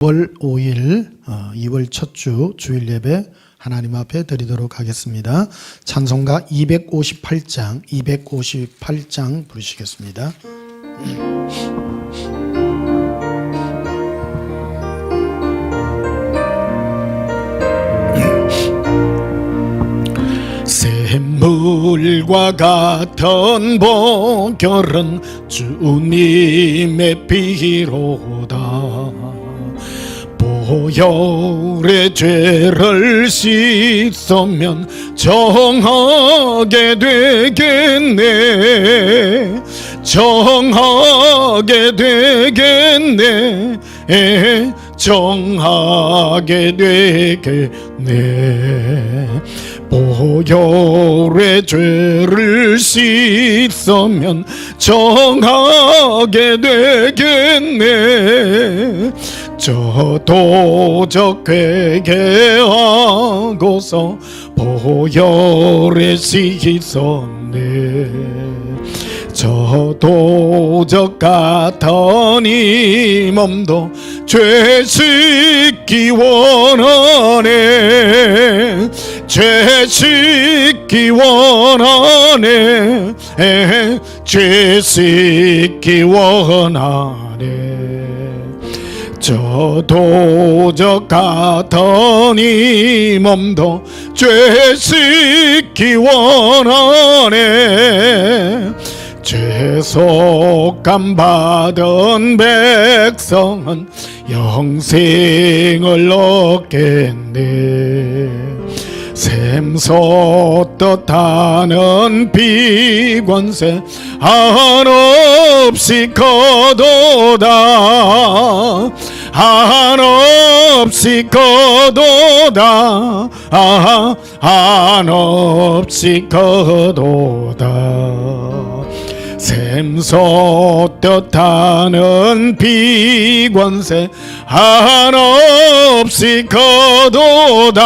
2월 5일 2월 첫 주 주일 예배 하나님 앞에 드리도록 하겠습니다. 찬송가 258장 부르시겠습니다. 샘물과 같은 보혈은 주님의 피로다. 보혈의 죄를 씻으면 정하게 되겠네. 정하게 되겠네. 정하게 되겠네. 보혈의 죄를 씻으면 정하게 되겠네. 저 도적 회개하고서 보혈에 씻었네. 저 도적 같은 이 몸도 죄 씻기 원하네. 죄 씻기 원하네. 죄 씻기 원하네. 저 도적 같은 이 몸도 죄 씻기 원하네. 죄속감 받은 백성은 영생을 얻겠네. 샘솟 뜻하는 비관세 한없이 거도다. 한없이 거도다. 한없이 거도다. 샘솟 뜻하는 비관세 한없이 거도다.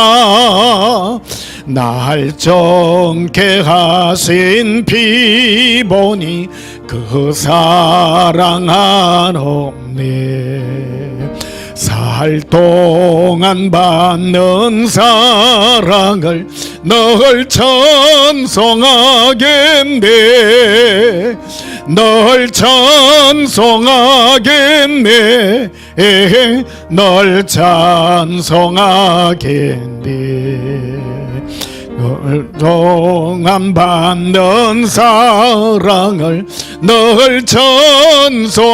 날 정케 하신 피보니 그 사랑 한없네. 살 동안 받는 사랑을 널 찬송하겠네. 널 찬송하겠네. 널 찬송하겠네. 널 동안 받는 사랑을 널 찬송하겠네.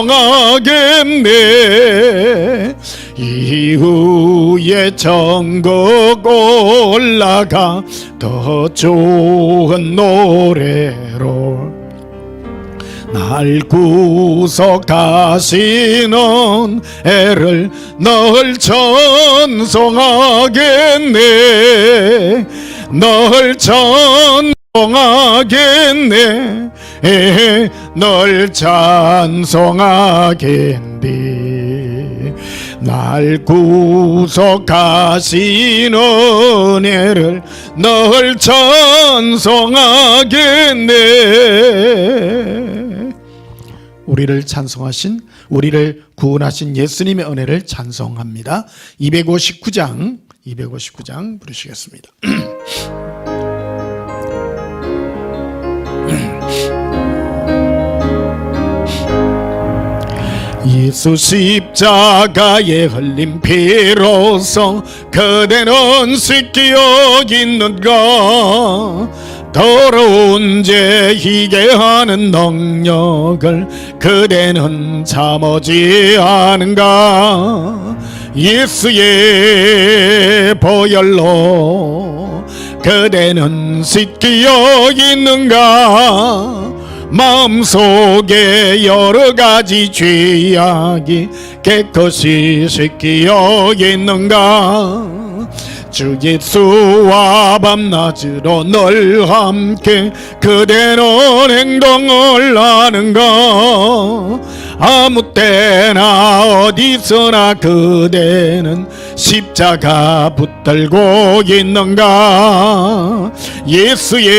이후에 천국 올라가 더 좋은 노래로 날 구속하시는 애를 널 찬송하겠네. 널 찬송하겠네. 널 찬송하겠네. 날 구속하시는 애를 널 찬송하겠네. 우리를 찬송하신, 우리를 구원하신 예수님의 은혜를 찬송합니다. 259장 부르시겠습니다. 예수 십자가에 흘린 피로써 그대는 씻기어 있는가. 더러운 죄 희게 하는 능력을 그대는 참지 않은가. 예수의 보혈로 그대는 씻기어 있는가. 마음속에 여러가지 죄악이 깨끗이 씻기어 있는가. 주 예수와 밤낮으로 늘 함께 그대는 행동을 하는가. 아무 때나 어디서나 그대는 십자가 붙들고 있는가? 예수의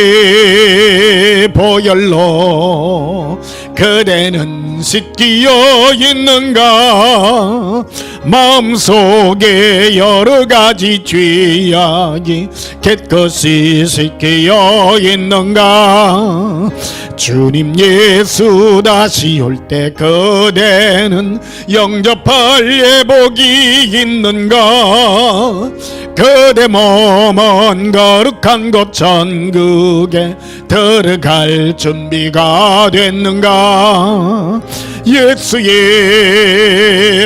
보혈로 그대는 씻기어 있는가? 마음속에 여러 가지 죄악이 깨끗이 씻기어 있는가? 주님 예수 다시 올 때 그대는 영접할 예복이 있는가? 그대 몸은 거룩한 곳 천국에 들어갈 준비가 됐는가? 예수의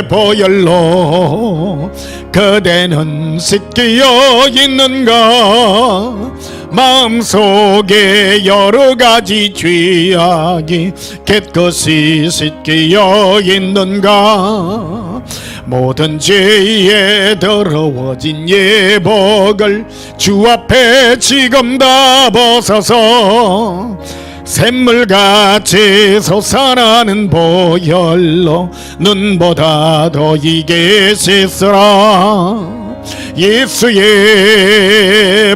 보혈로 그대는 씻기어 있는가? 마음속에 여러 가지 죄악이 깨끗이 씻기어 있는가? 모든 죄에 더러워진 예복을 주 앞에 지금 다 벗어서 샘물같이 솟아나는 보혈로 눈보다 더 이게 씻으라. 예수의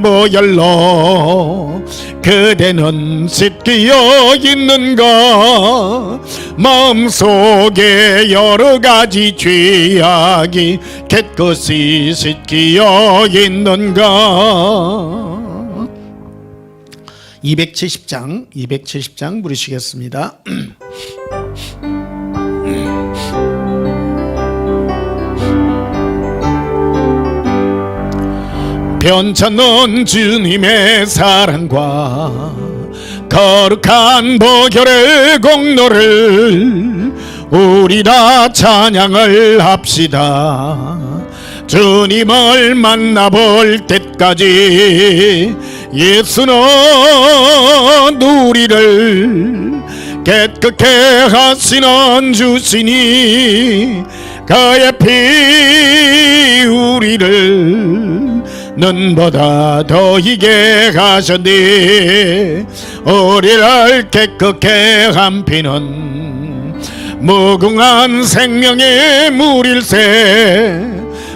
보혈로 그대는 씻기어 있는가? 마음속에 여러 가지 죄악이 깨끗이 씻기어 있는가? 270장 부르시겠습니다. 변찮는 주님의 사랑과 거룩한 보혈의 공로를 우리 다 찬양을 합시다. 주님을 만나볼 때까지 예수는 우리를 깨끗게 하시는 주시니 그의 피 우리를 눈보다 더 희게 하셨니. 우리를 깨끗게 한 피는 무궁한 생명의 물일세.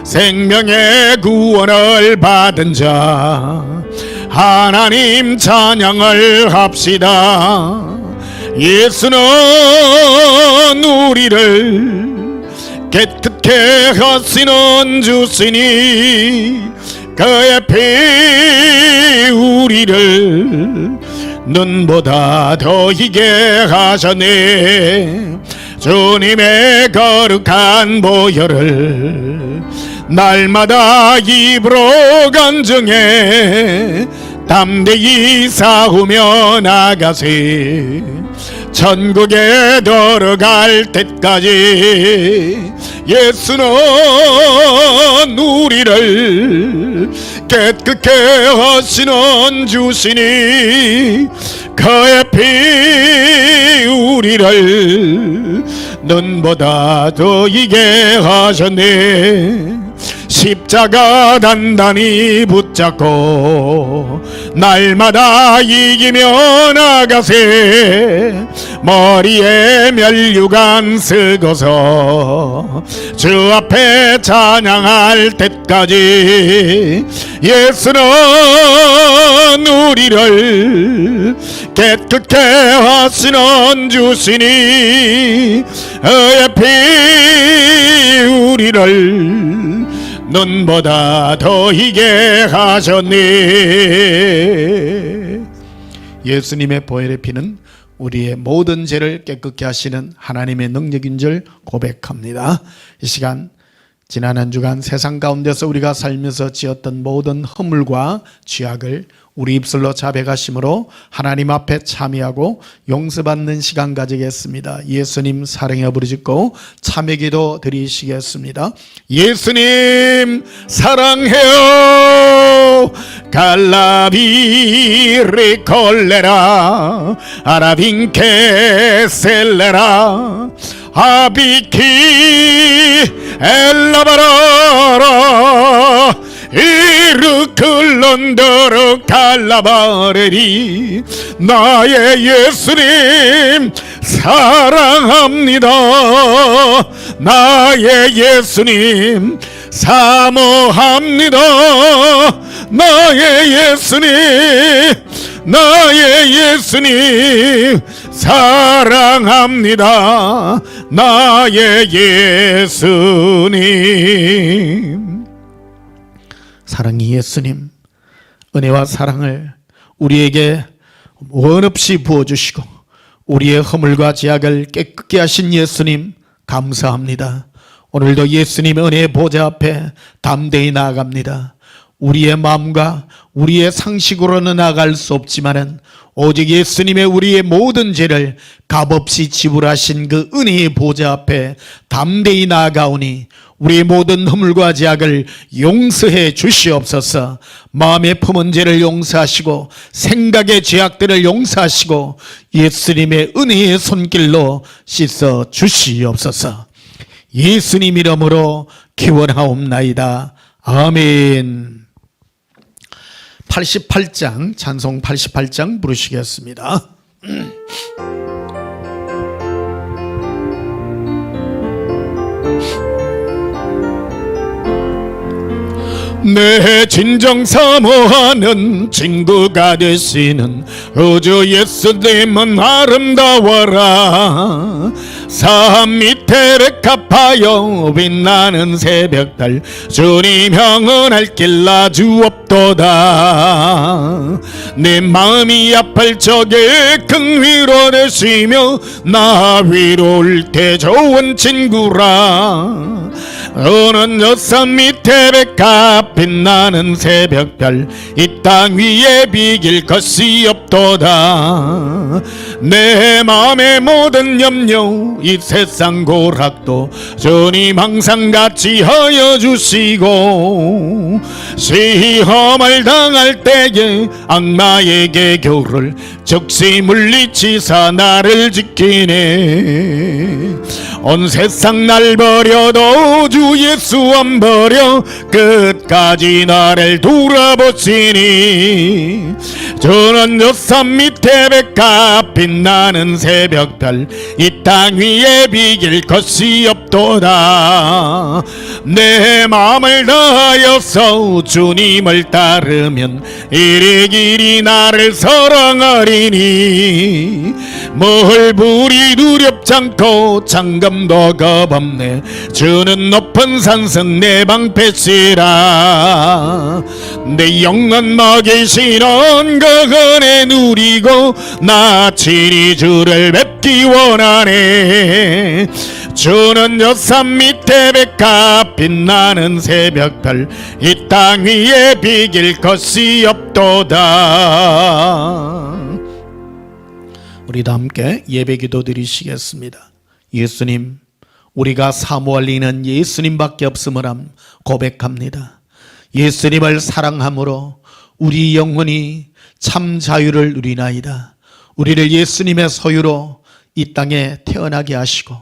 생명의 구원을 받은 자 하나님 찬양을 합시다. 예수는 우리를 깨끗게 하시는 주시니 그의 피 우리를 눈보다 더 희게 하셨네. 주님의 거룩한 보혈을 날마다 입으로 간증해 담대히 싸우며 나가세. 천국에 들어갈 때까지 예수는 우리를 깨끗게 하시는 주시니 그의 피 우리를 눈보다 더 이게 하셨네. 십자가 단단히 붙잡고 날마다 이기며 나가세. 머리에 면류관 쓰고서 주 앞에 찬양할 때까지 예수는 우리를 깨끗게 하시는 주시니 그의 피 우리를 눈보다 더 희게 하셨네. 예수님의 보혈의 피는 우리의 모든 죄를 깨끗게 하시는 하나님의 능력인 줄 고백합니다. 이 시간 지난 한 주간 세상 가운데서 우리가 살면서 지었던 모든 허물과 죄악을 우리 입술로 자백하심으로 하나님 앞에 참여하고 용서받는 시간 가지겠습니다. 예수님 사랑해 부르짖고 참회기도 드리시겠습니다. 예수님 사랑해요. 갈라비리 콜레라 아라빈케 셀레라 아비키 엘라바라라 이르클런더러 갈라바레리. 나의 예수님 사랑합니다. 나의 예수님 사모합니다. 나의 예수님, 나의 예수님 사랑합니다. 나의 예수님. 사랑이 예수님, 은혜와 사랑을 우리에게 원없이 부어주시고 우리의 허물과 죄악을 깨끗게 하신 예수님 감사합니다. 오늘도 예수님의 은혜의 보좌 앞에 담대히 나아갑니다. 우리의 마음과 우리의 상식으로는 나아갈 수 없지만은 오직 예수님의 우리의 모든 죄를 값없이 지불하신 그 은혜의 보좌 앞에 담대히 나아가오니 우리의 모든 허물과 죄악을 용서해 주시옵소서. 마음에 품은 죄를 용서하시고 생각의 죄악들을 용서하시고 예수님의 은혜의 손길로 씻어 주시옵소서. 예수님 이름으로 기원하옵나이다. 아멘. 88장, 찬송 88장 부르시겠습니다. 내 진정 사모하는 친구가 되시는 우주 예수님은 아름다워라. 산 밑에 백합하여 빛나는 새벽달 주님 형언할 길 아주 없도다. 내 마음이 아플 적에 큰 위로 되시며 나 위로올 때 좋은 친구라. 오는 저 산 밑에 백합 빛나는 새벽별 이 땅 위에 비길 것이 없도다. 내 마음의 모든 염려 이 세상 고락도 주님 항상 같이 하여 주시고 시험을 당할 때에 악마에게 교를 적시 물리치사 나를 지키네. 온 세상 날 버려도 주 예수 안 버려 끝까지 나를 돌아보시니 저는 저 산 밑에 백합 빛나는 새벽별 이 땅 위에 비길 것이 없도다. 내 마음을 다하여서 주님을 따르면 이리길이 나를 사랑하리니 뭘 불이 두렵지 않고 장검도 겁없네. 주는 높은 산성 내 방패시라. 내 영혼 먹이시는 그 은혜 누리고 나 친히 주를 뵙기 원하네. 주는 저 산 밑에 백합 빛나는 새벽별 이 땅 위에 비길 것이 없도다. 우리도 함께 예배기도 드리시겠습니다. 예수님, 우리가 사모할 이는 예수님밖에 없음을 고백합니다. 예수님을 사랑함으로 우리 영혼이 참 자유를 누리나이다. 우리를 예수님의 소유로 이 땅에 태어나게 하시고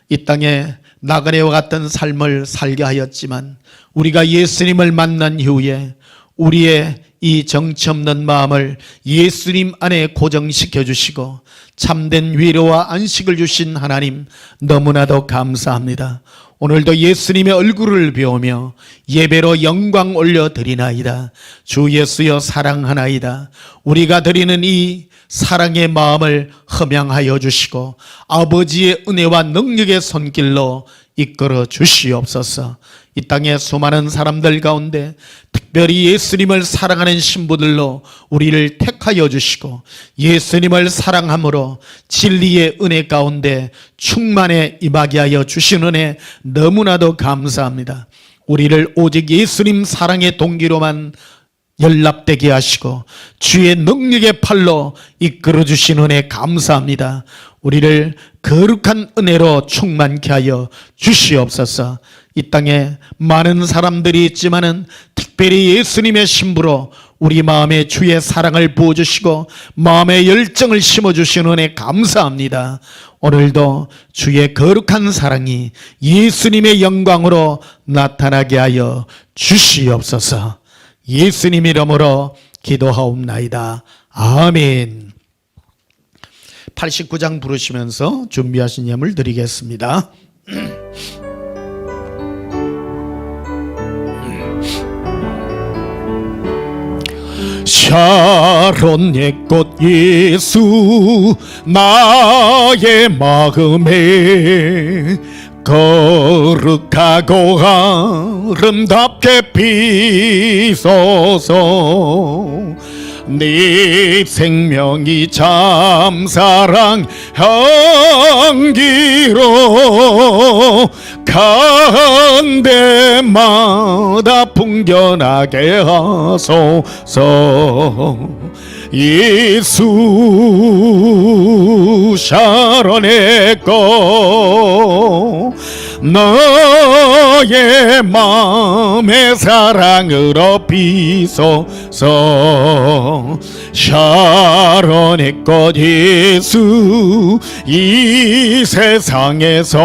이 땅에 나그네와 같은 삶을 살게 하였지만 우리가 예수님을 만난 이후에 우리의 이 정치 없는 마음을 예수님 안에 고정시켜 주시고 참된 위로와 안식을 주신 하나님 너무나도 감사합니다. 오늘도 예수님의 얼굴을 배우며 예배로 영광 올려드리나이다. 주 예수여 사랑하나이다. 우리가 드리는 이 사랑의 마음을 흠양하여 주시고 아버지의 은혜와 능력의 손길로 이끌어 주시옵소서. 이 땅의 수많은 사람들 가운데 특별히 예수님을 사랑하는 신부들로 우리를 택하여 주시고 예수님을 사랑함으로 진리의 은혜 가운데 충만에 임하게 하여 주신 은혜 너무나도 감사합니다. 우리를 오직 예수님 사랑의 동기로만 연락되게 하시고 주의 능력의 팔로 이끌어 주신 은혜 감사합니다. 우리를 거룩한 은혜로 충만케 하여 주시옵소서. 이 땅에 많은 사람들이 있지만은 특별히 예수님의 신부로 우리 마음에 주의 사랑을 부어주시고 마음의 열정을 심어주신 은혜 감사합니다. 오늘도 주의 거룩한 사랑이 예수님의 영광으로 나타나게 하여 주시옵소서. 예수님 이름으로 기도하옵나이다. 아멘. 89장 부르시면서 준비하신 예물 드리겠습니다. 샤론의 꽃 예수 나의 마음에 거룩하고 아름답게 비소서. 네 생명이 참사랑 향기로 간 데마다 풍겨나게 하소서. 예수 샤론의 꽃 너의 마음의 사랑으로 비소서. 샤론의 꽃 예수 이 세상에서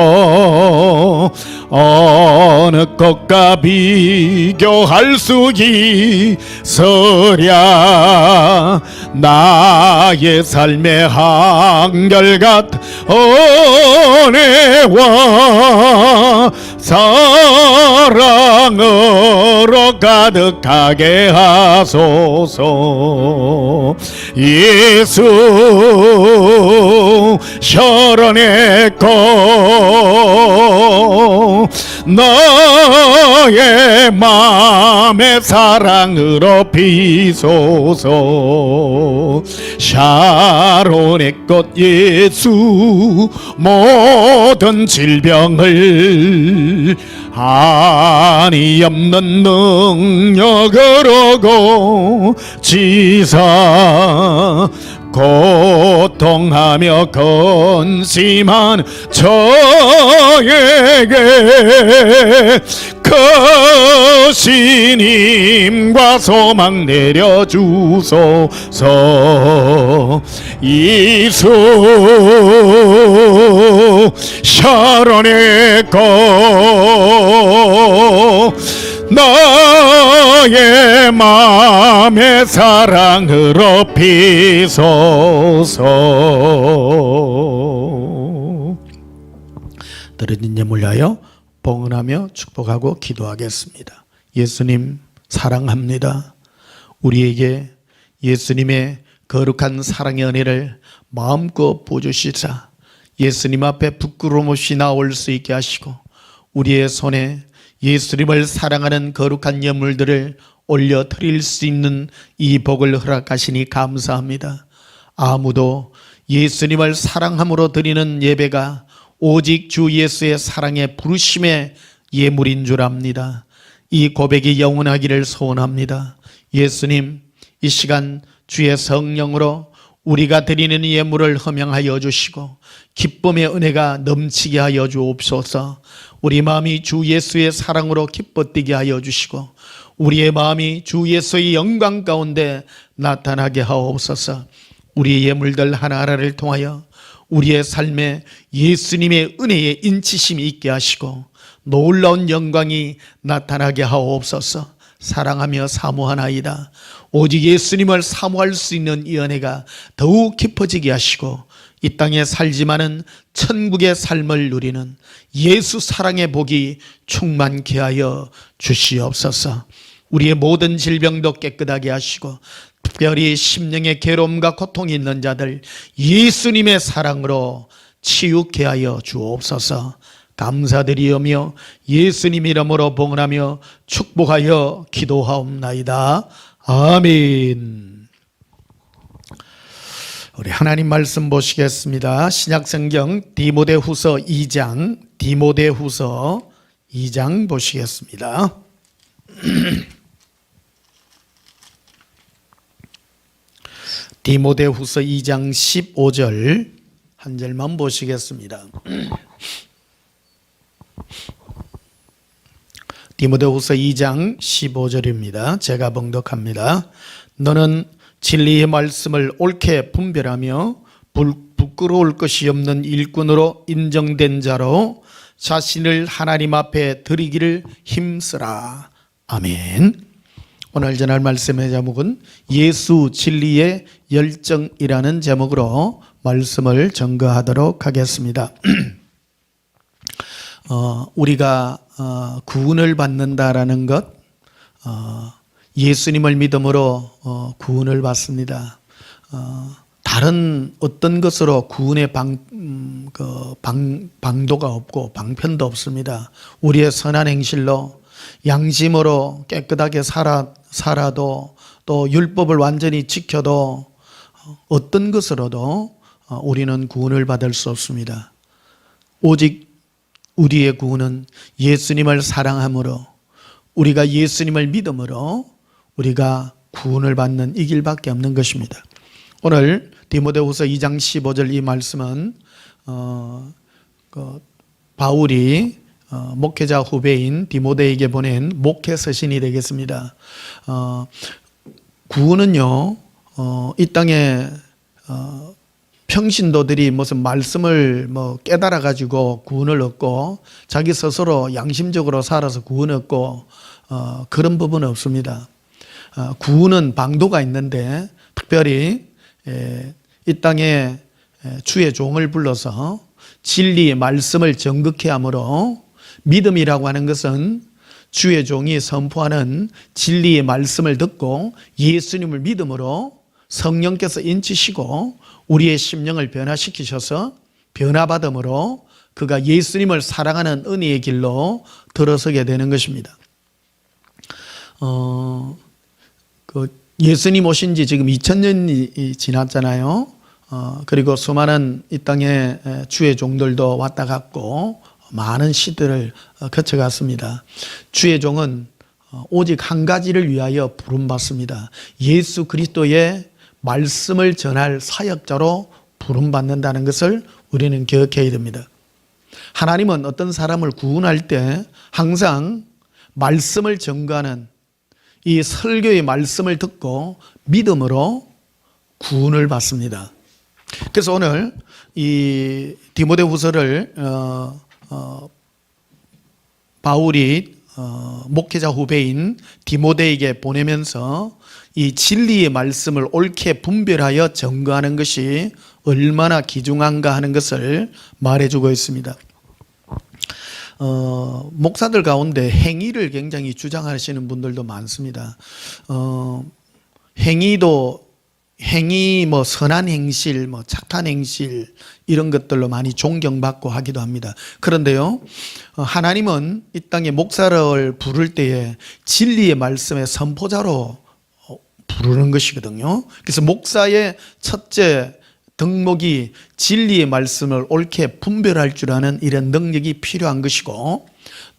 어느 꽃과 비교할 수 있으랴. 나의 삶의 한결같은 은혜와 사랑으로 가득하게 하소서. 예수 샤론의 꽃 너의 마음의 사랑으로 비소서. 샤론의 꽃 예수 모든 질병을 한이 없는 능력으로 고치사 고통하며 근심한 저에게 크신 힘과 소망 내려주소서. 예수 샤론의 꽃 나의 마음의 사랑으로 비소서. 드린 예물 위하여 봉헌하며 축복하고 기도하겠습니다. 예수님 사랑합니다. 우리에게 예수님의 거룩한 사랑의 은혜를 마음껏 부어주시사 예수님 앞에 부끄러움 없이 나올 수 있게 하시고 우리의 손에 예수님을 사랑하는 거룩한 예물들을 올려 드릴 수 있는 이 복을 허락하시니 감사합니다. 아무도 예수님을 사랑함으로 드리는 예배가 오직 주 예수의 사랑의 부르심의 예물인 줄 압니다. 이 고백이 영원하기를 소원합니다. 예수님, 이 시간 주의 성령으로 우리가 드리는 예물을 허명하여 주시고 기쁨의 은혜가 넘치게 하여 주옵소서. 우리 마음이 주 예수의 사랑으로 기뻐 뛰게 하여 주시고 우리의 마음이 주 예수의 영광 가운데 나타나게 하옵소서. 우리의 예물들 하나하나를 통하여 우리의 삶에 예수님의 은혜의 인치심이 있게 하시고 놀라운 영광이 나타나게 하옵소서. 사랑하며 사모하나이다. 오직 예수님을 사모할 수 있는 이 은혜가 더욱 깊어지게 하시고 이 땅에 살지만은 천국의 삶을 누리는 예수 사랑의 복이 충만케 하여 주시옵소서. 우리의 모든 질병도 깨끗하게 하시고 특별히 심령의 괴로움과 고통이 있는 자들 예수님의 사랑으로 치유케 하여 주옵소서. 감사드리오며 예수님 이름으로 봉헌하며 축복하여 기도하옵나이다. 아멘. 우리 하나님 말씀 보시겠습니다. 신약성경 디모데후서 2장 보시겠습니다. 디모데후서 2장 15절 한 절만 보시겠습니다. 디모데후서 2장 15절입니다. 제가 봉독합니다. 너는 진리의 말씀을 옳게 분별하며 부끄러울 것이 없는 일꾼으로 인정된 자로 자신을 하나님 앞에 드리기를 힘쓰라. 아멘. 오늘 전할 말씀의 제목은 예수 진리의 열정이라는 제목으로 말씀을 전거하도록 하겠습니다. 우리가 구원을 받는다라는 것, 예수님을 믿음으로 구원을 받습니다. 다른 어떤 것으로 구원의 방도가 없고 방편도 없습니다. 우리의 선한 행실로 양심으로 깨끗하게 살아도 또 율법을 완전히 지켜도 어떤 것으로도 우리는 구원을 받을 수 없습니다. 오직 우리의 구원은 예수님을 사랑함으로, 우리가 예수님을 믿음으로 우리가 구원을 받는 이 길밖에 없는 것입니다. 오늘 디모데후서 2장 15절 이 말씀은 바울이 목회자 후배인 디모데에게 보낸 목회 서신이 되겠습니다. 구원은요, 이 땅에 평신도들이 무슨 말씀을 깨달아 가지고 구원을 얻고 자기 스스로 양심적으로 살아서 구원을 얻고 그런 부분은 없습니다. 구원은 방도가 있는데, 특별히 이 땅에 주의 종을 불러서 진리의 말씀을 정극케 하므로, 믿음이라고 하는 것은 주의 종이 선포하는 진리의 말씀을 듣고 예수님을 믿음으로 성령께서 인치시고 우리의 심령을 변화시키셔서 변화받음으로 그가 예수님을 사랑하는 은혜의 길로 들어서게 되는 것입니다. 예수님 오신 지 지금 2000년이 지났잖아요. 그리고 수많은 이 땅에 주의 종들도 왔다 갔고 많은 시대를 거쳐갔습니다. 주의 종은 오직 한 가지를 위하여 부름받습니다. 예수 그리스도의 말씀을 전할 사역자로 부름받는다는 것을 우리는 기억해야 됩니다. 하나님은 어떤 사람을 구원할 때 항상 말씀을 전가하는 이 설교의 말씀을 듣고 믿음으로 구원을 받습니다. 그래서 오늘 이 디모데후서를 바울이 목회자 후배인 디모데에게 보내면서 이 진리의 말씀을 옳게 분별하여 전거하는 것이 얼마나 귀중한가 하는 것을 말해주고 있습니다. 목사들 가운데 행위를 굉장히 주장하시는 분들도 많습니다. 행위, 선한 행실, 착한 행실, 이런 것들로 많이 존경받고 하기도 합니다. 그런데요, 하나님은 이 땅에 목사를 부를 때에 진리의 말씀의 선포자로 부르는 것이거든요. 그래서 목사의 첫째 덕목이 진리의 말씀을 옳게 분별할 줄 아는 이런 능력이 필요한 것이고,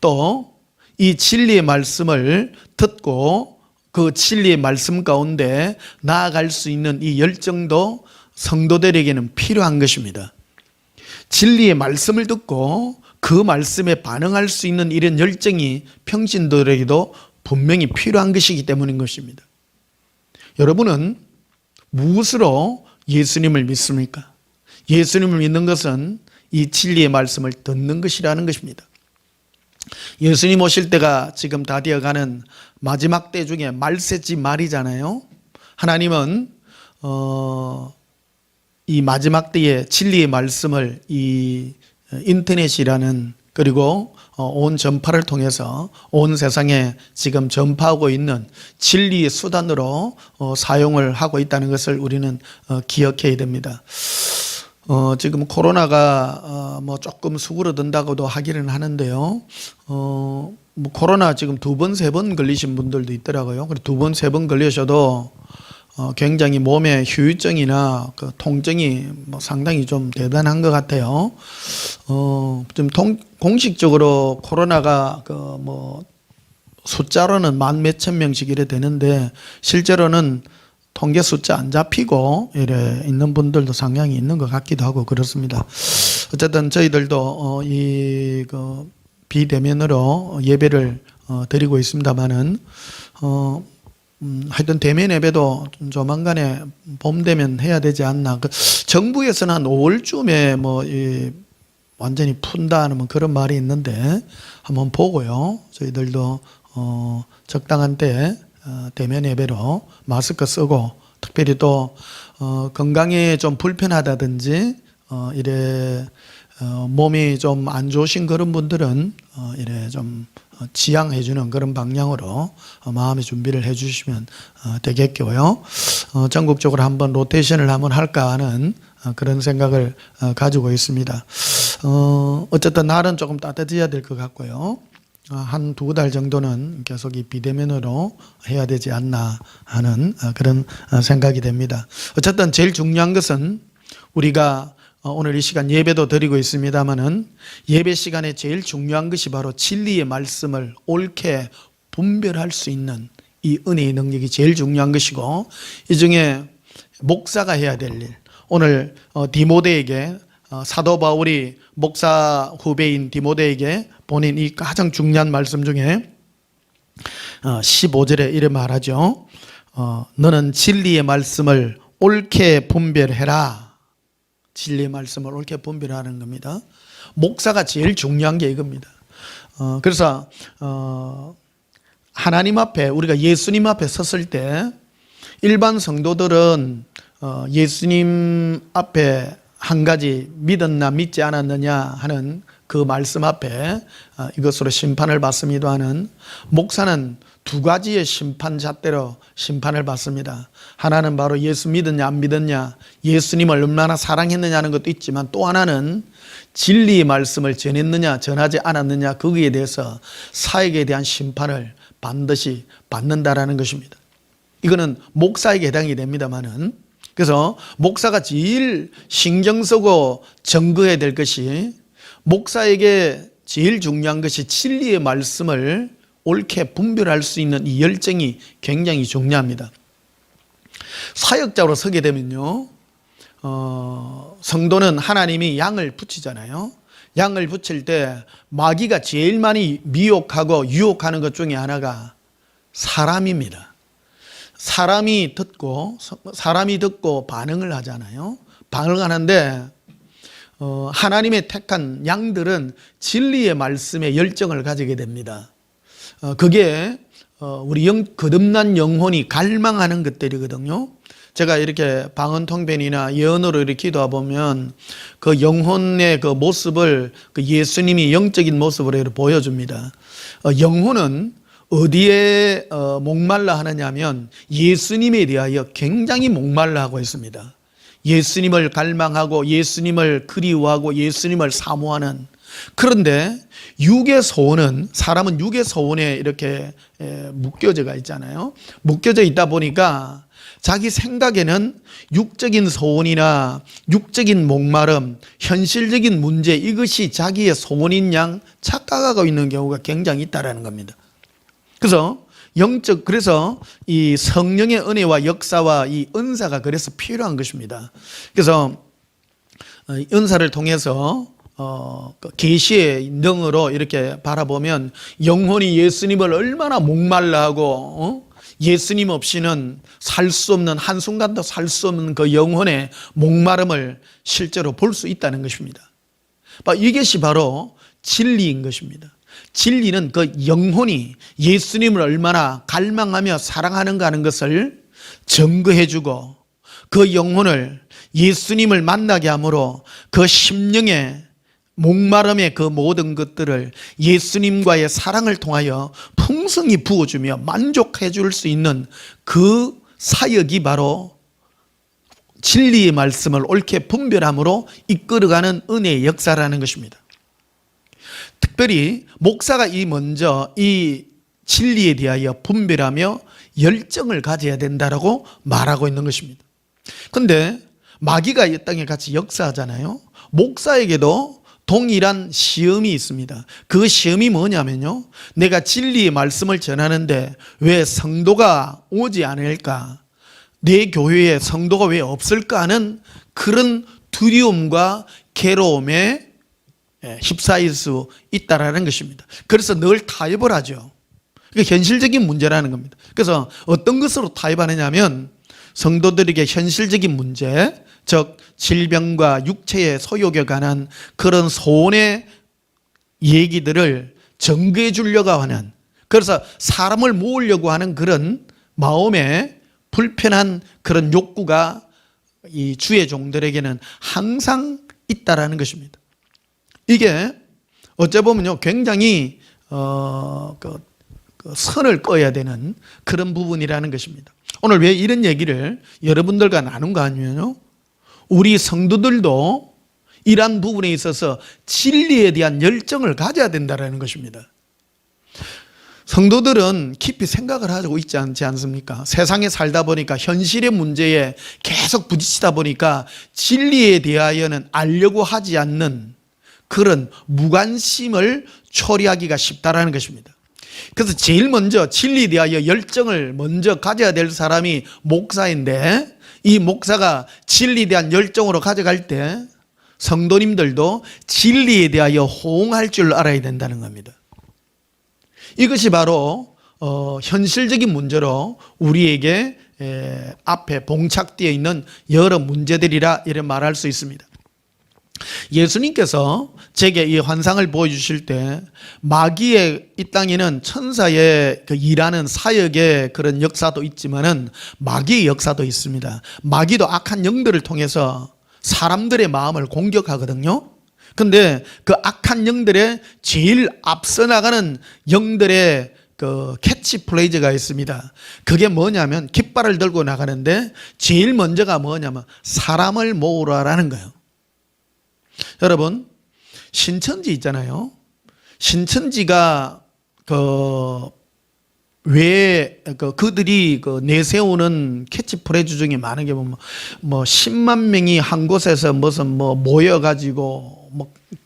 또 이 진리의 말씀을 듣고 그 진리의 말씀 가운데 나아갈 수 있는 이 열정도 성도들에게는 필요한 것입니다. 진리의 말씀을 듣고 그 말씀에 반응할 수 있는 이런 열정이 평신도들에게도 분명히 필요한 것이기 때문인 것입니다. 여러분은 무엇으로 예수님을 믿습니까? 예수님을 믿는 것은 이 진리의 말씀을 듣는 것이라는 것입니다. 예수님 오실 때가 지금 다 되어가는 마지막 때 중에 말세지 말이잖아요. 하나님은 이 마지막 때에 진리의 말씀을 이 인터넷이라는, 그리고 온 전파를 통해서 온 세상에 지금 전파하고 있는 진리의 수단으로 사용을 하고 있다는 것을 우리는 기억해야 됩니다. 지금 코로나가 조금 수그러든다고도 하기는 하는데요. 코로나 지금 2번, 3번 걸리신 분들도 있더라고요. 그리고 2번, 3번 걸리셔도 굉장히 몸에 후유증이나 그 통증이 상당히 좀 대단한 것 같아요. 좀 공식적으로 코로나가 숫자로는 10,000몇천 명씩 이래 되는데, 실제로는 통계 숫자 안 잡히고 이래 있는 분들도 상당히 있는 것 같기도 하고 그렇습니다. 어쨌든 저희들도 비대면으로 예배를 드리고 있습니다만은 하여튼 대면 예배도 조만간에 봄 되면 해야 되지 않나. 정부에서는 한 5월쯤에 완전히 푼다는 그런 말이 있는데 한번 보고요. 저희들도 적당한 때 대면 예배로 마스크 쓰고, 특별히 또 건강에 좀 불편하다든지 이래 몸이 좀 안 좋으신 그런 분들은 이래 좀 지양해 주는 그런 방향으로 마음의 준비를 해 주시면 되겠고요. 전국적으로 한번 로테이션을 한번 할까 하는 그런 생각을 가지고 있습니다. 어쨌든 날은 조금 따뜻해야 될 것 같고요. 한 두 달 정도는 계속 이 비대면으로 해야 되지 않나 하는 그런 생각이 됩니다. 어쨌든 제일 중요한 것은 우리가 오늘 이 시간 예배도 드리고 있습니다만은 예배 시간에 제일 중요한 것이 바로 진리의 말씀을 옳게 분별할 수 있는 이 은혜의 능력이 제일 중요한 것이고, 이 중에 목사가 해야 될 일, 오늘 디모데에게 사도 바울이 목사 후배인 디모데에게 보낸 이 가장 중요한 말씀 중에 15절에 이래 말하죠. 너는 진리의 말씀을 옳게 분별해라. 진리의 말씀을 옳게 분별하는 겁니다. 목사가 제일 중요한 게 이겁니다. 그래서 하나님 앞에, 우리가 예수님 앞에 섰을 때 일반 성도들은 예수님 앞에 한 가지 믿었나 믿지 않았느냐 하는 그 말씀 앞에 이것으로 심판을 받습니다마는 목사는 두 가지의 심판 잣대로 심판을 받습니다. 하나는 바로 예수 믿었냐 안 믿었냐, 예수님을 얼마나 사랑했느냐는 것도 있지만, 또 하나는 진리의 말씀을 전했느냐 전하지 않았느냐, 거기에 대해서 사역에 대한 심판을 반드시 받는다라는 것입니다. 이거는 목사에게 해당이 됩니다만은, 그래서 목사가 제일 신경 쓰고 점거해야 될 것이, 목사에게 제일 중요한 것이 진리의 말씀을 옳게 분별할 수 있는 이 열정이 굉장히 중요합니다. 사역자로 서게 되면요, 성도는 하나님이 양을 붙이잖아요. 양을 붙일 때 마귀가 제일 많이 미혹하고 유혹하는 것 중에 하나가 사람입니다. 사람이 듣고 반응을 하잖아요. 반응하는데 하나님의 택한 양들은 진리의 말씀에 열정을 가지게 됩니다. 그게 우리 거듭난 영혼이 갈망하는 것들이거든요. 제가 이렇게 방언통변이나 예언으로 이렇게 기도해 보면 그 영혼의 그 모습을 그 예수님이 영적인 모습으로 이렇게 보여줍니다. 영혼은 어디에 목말라 하느냐면 예수님에 대하여 굉장히 목말라 하고 있습니다. 예수님을 갈망하고 예수님을 그리워하고 예수님을 사모하는. 그런데 육의 소원은, 사람은 육의 소원에 이렇게 묶여져 있잖아요. 묶여져 있다 보니까 자기 생각에는 육적인 소원이나 육적인 목마름, 현실적인 문제, 이것이 자기의 소원인 양 착각하고 있는 경우가 굉장히 있다라는 겁니다. 그래서 그래서 이 성령의 은혜와 역사와 이 은사가 그래서 필요한 것입니다. 그래서 은사를 통해서 계시의 능으로 이렇게 바라보면 영혼이 예수님을 얼마나 목말라하고 예수님 없이는 살 수 없는, 한순간도 살 수 없는 그 영혼의 목마름을 실제로 볼 수 있다는 것입니다. 이것이 바로 진리인 것입니다. 진리는 그 영혼이 예수님을 얼마나 갈망하며 사랑하는가 하는 것을 증거해주고, 그 영혼을 예수님을 만나게 함으로 그 심령의 목마름의 그 모든 것들을 예수님과의 사랑을 통하여 풍성히 부어주며 만족해 줄 수 있는 그 사역이 바로 진리의 말씀을 옳게 분별함으로 이끌어가는 은혜의 역사라는 것입니다. 특별히 목사가 먼저 이 진리에 대하여 분별하며 열정을 가져야 된다라고 말하고 있는 것입니다. 그런데 마귀가 이 땅에 같이 역사하잖아요. 목사에게도 동일한 시험이 있습니다. 그 시험이 뭐냐면요, 내가 진리의 말씀을 전하는데 왜 성도가 오지 않을까, 내 교회에 성도가 왜 없을까 하는 그런 두려움과 괴로움에 휩싸일 수 있다라는 것입니다. 그래서 늘 타협을 하죠. 이게 현실적인 문제라는 겁니다. 그래서 어떤 것으로 타협하느냐면, 성도들에게 현실적인 문제, 즉 질병과 육체의 소욕에 관한 그런 소원의 얘기들을 전개해 주려고 하는, 그래서 사람을 모으려고 하는 그런 마음에 불편한 그런 욕구가 이 주의 종들에게는 항상 있다라는 것입니다. 이게 어째 보면요, 굉장히 선을 꺼야 되는 그런 부분이라는 것입니다. 오늘 왜 이런 얘기를 여러분들과 나눈가 하면요, 우리 성도들도 이러한 부분에 있어서 진리에 대한 열정을 가져야 된다는 것입니다. 성도들은 깊이 생각을 하고 있지 않지 않습니까? 세상에 살다 보니까 현실의 문제에 계속 부딪히다 보니까 진리에 대하여는 알려고 하지 않는 그런 무관심을 초래하기가 쉽다라는 것입니다. 그래서 제일 먼저 진리에 대하여 열정을 먼저 가져야 될 사람이 목사인데, 이 목사가 진리에 대한 열정으로 가져갈 때 성도님들도 진리에 대하여 호응할 줄 알아야 된다는 겁니다. 이것이 바로 현실적인 문제로 우리에게 앞에 봉착되어 있는 여러 문제들이라 이렇게 말할 수 있습니다. 예수님께서 제게 이 환상을 보여주실 때 마귀의 이 땅에는 천사의 그 일하는 사역의 그런 역사도 있지만은 마귀의 역사도 있습니다. 마귀도 악한 영들을 통해서 사람들의 마음을 공격하거든요. 근데 그 악한 영들의 제일 앞서 나가는 영들의 그 캐치프레이즈가 있습니다. 그게 뭐냐면 깃발을 들고 나가는데 제일 먼저가 뭐냐면 사람을 모으라라는 거예요. 여러분, 신천지 있잖아요. 신천지가 그들이 내세우는 캐치프레이즈 중에 많은 게 보면 10만 명이 한 곳에서 무슨 모여가지고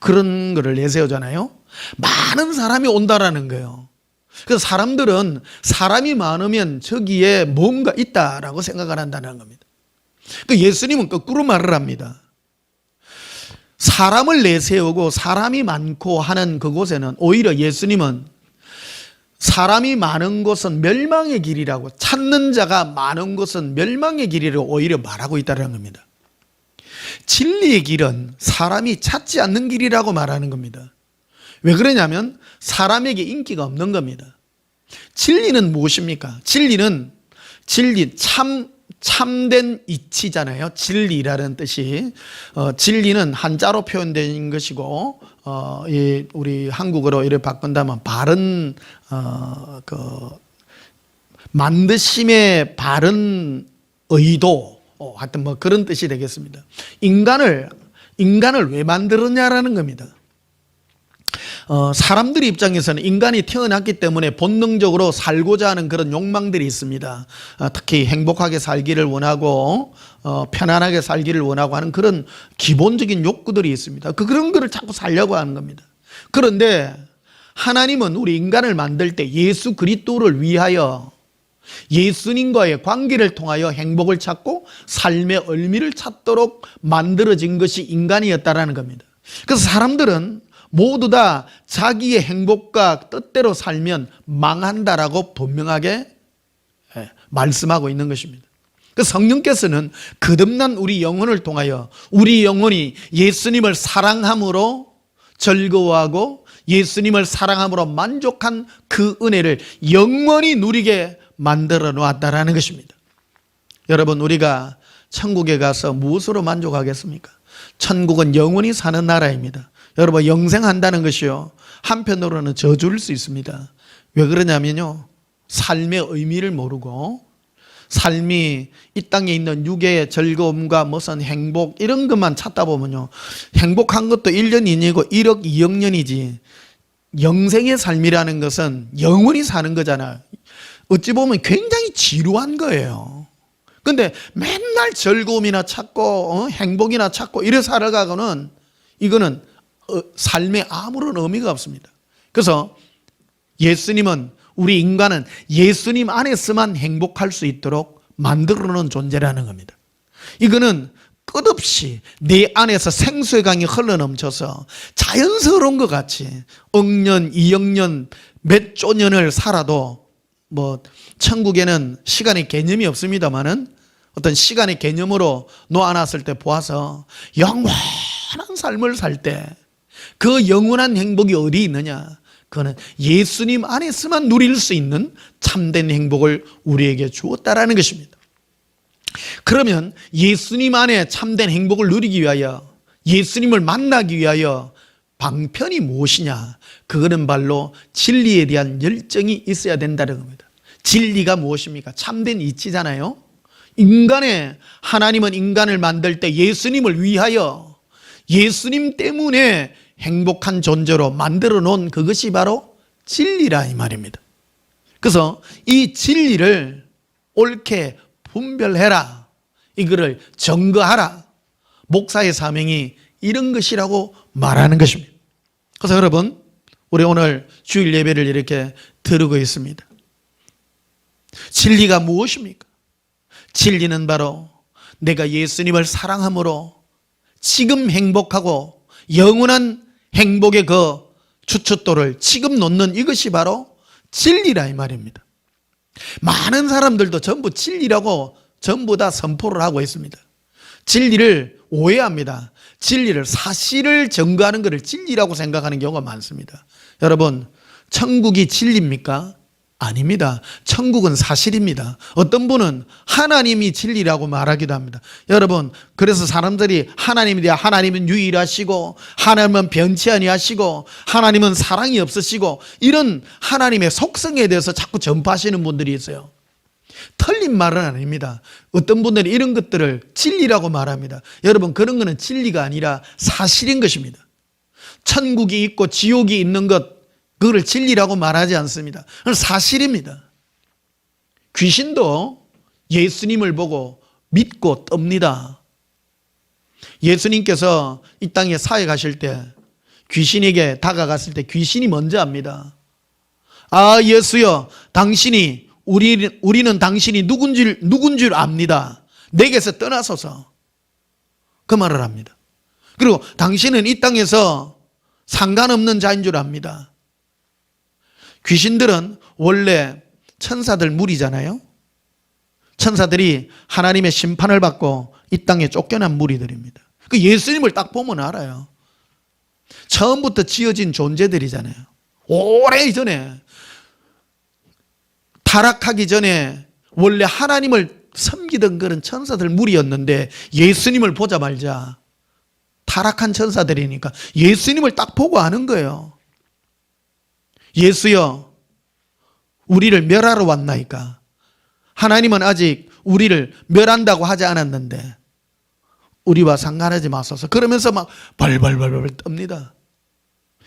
그런 거를 내세우잖아요. 많은 사람이 온다라는 거예요. 그래서 사람들은 사람이 많으면 저기에 뭔가 있다라고 생각을 한다는 겁니다. 예수님은 거꾸로 말을 합니다. 사람을 내세우고 사람이 많고 하는 그곳에는 오히려 예수님은 사람이 많은 곳은 멸망의 길이라고, 찾는 자가 많은 곳은 멸망의 길이라고 오히려 말하고 있다는 겁니다. 진리의 길은 사람이 찾지 않는 길이라고 말하는 겁니다. 왜 그러냐면 사람에게 인기가 없는 겁니다. 진리는 무엇입니까? 진리는 참된 이치잖아요. 진리라는 뜻이 진리는 한자로 표현된 것이고 우리 한국어로 이렇게 바꾼다면 바른 만드심의 바른 의도, 하여튼 그런 뜻이 되겠습니다. 인간을 왜 만들었냐라는 겁니다. 사람들 입장에서는 인간이 태어났기 때문에 본능적으로 살고자 하는 그런 욕망들이 있습니다. 특히 행복하게 살기를 원하고 편안하게 살기를 원하고 하는 그런 기본적인 욕구들이 있습니다. 그런 거를 자꾸 살려고 하는 겁니다. 그런데 하나님은 우리 인간을 만들 때 예수 그리스도를 위하여 예수님과의 관계를 통하여 행복을 찾고 삶의 의미를 찾도록 만들어진 것이 인간이었다라는 겁니다. 그래서 사람들은 모두 다 자기의 행복과 뜻대로 살면 망한다라고 분명하게 말씀하고 있는 것입니다. 성령께서는 거듭난 우리 영혼을 통하여 우리 영혼이 예수님을 사랑함으로 즐거워하고 예수님을 사랑함으로 만족한 그 은혜를 영원히 누리게 만들어 놓았다라는 것입니다. 여러분, 우리가 천국에 가서 무엇으로 만족하겠습니까? 천국은 영원히 사는 나라입니다. 여러분, 영생한다는 것이요, 한편으로는 저주일 수 있습니다. 왜 그러냐면요, 삶의 의미를 모르고 삶이 이 땅에 있는 육의 즐거움과 무슨 행복 이런 것만 찾다 보면요, 행복한 것도 1년 2년이고 1억 2억 년이지 영생의 삶이라는 것은 영원히 사는 거잖아요. 어찌 보면 굉장히 지루한 거예요. 근데 맨날 즐거움이나 찾고 행복이나 찾고 이래 살아가고는 이거는 삶에 아무런 의미가 없습니다. 그래서 예수님은, 우리 인간은 예수님 안에서만 행복할 수 있도록 만들어 놓은 존재라는 겁니다. 이거는 끝없이 내 안에서 생수의 강이 흘러넘쳐서 자연스러운 것 같이 억년, 2억 년, 몇 조 년을 살아도 천국에는 시간의 개념이 없습니다만은 어떤 시간의 개념으로 놓아놨을 때 보아서 영원한 삶을 살 때 그 영원한 행복이 어디 있느냐? 그거는 예수님 안에서만 누릴 수 있는 참된 행복을 우리에게 주었다라는 것입니다. 그러면 예수님 안에 참된 행복을 누리기 위하여, 예수님을 만나기 위하여 방편이 무엇이냐? 그거는 바로 진리에 대한 열정이 있어야 된다는 겁니다. 진리가 무엇입니까? 참된 이치잖아요. 하나님은 인간을 만들 때 예수님을 위하여, 예수님 때문에 행복한 존재로 만들어 놓은 그것이 바로 진리라 이 말입니다. 그래서 이 진리를 옳게 분별해라, 이거를 증거하라, 목사의 사명이 이런 것이라고 말하는 것입니다. 그래서 여러분, 우리 오늘 주일 예배를 이렇게 드리고 있습니다. 진리가 무엇입니까? 진리는 바로 내가 예수님을 사랑함으로 지금 행복하고 영원한 행복의 그 주춧돌을 지금 놓는 이것이 바로 진리라 이 말입니다. 많은 사람들도 전부 진리라고 전부 다 선포를 하고 있습니다. 진리를 오해합니다. 진리를, 사실을 증거하는 것을 진리라고 생각하는 경우가 많습니다. 여러분, 천국이 진리입니까? 아닙니다. 천국은 사실입니다. 어떤 분은 하나님이 진리라고 말하기도 합니다. 여러분, 그래서 사람들이 하나님에 대해 하나님은 유일하시고, 하나님은 변치 아니하시고, 하나님은 사랑이 없으시고, 이런 하나님의 속성에 대해서 자꾸 전파하시는 분들이 있어요. 틀린 말은 아닙니다. 어떤 분들이 이런 것들을 진리라고 말합니다. 여러분, 그런 것은 진리가 아니라 사실인 것입니다. 천국이 있고 지옥이 있는 것, 그걸 진리라고 말하지 않습니다. 그건 사실입니다. 귀신도 예수님을 보고 믿고 떱니다. 예수님께서 이 땅에 사역하실 때, 귀신에게 다가갔을 때 귀신이 먼저 합니다. 아, 예수여, 우리는 당신이 누군 줄 압니다. 내게서 떠나소서. 그 말을 합니다. 그리고 당신은 이 땅에서 상관없는 자인 줄 압니다. 귀신들은 원래 천사들 무리잖아요. 천사들이 하나님의 심판을 받고 이 땅에 쫓겨난 무리들입니다. 그 예수님을 딱 보면 알아요. 처음부터 지어진 존재들이잖아요. 오래전에, 타락하기 전에 원래 하나님을 섬기던 그런 천사들 무리였는데 예수님을 보자마자 타락한 천사들이니까 예수님을 딱 보고 아는 거예요. 예수여, 우리를 멸하러 왔나이까? 하나님은 아직 우리를 멸한다고 하지 않았는데 우리와 상관하지 마소서. 그러면서 막 벌벌벌벌 떱니다.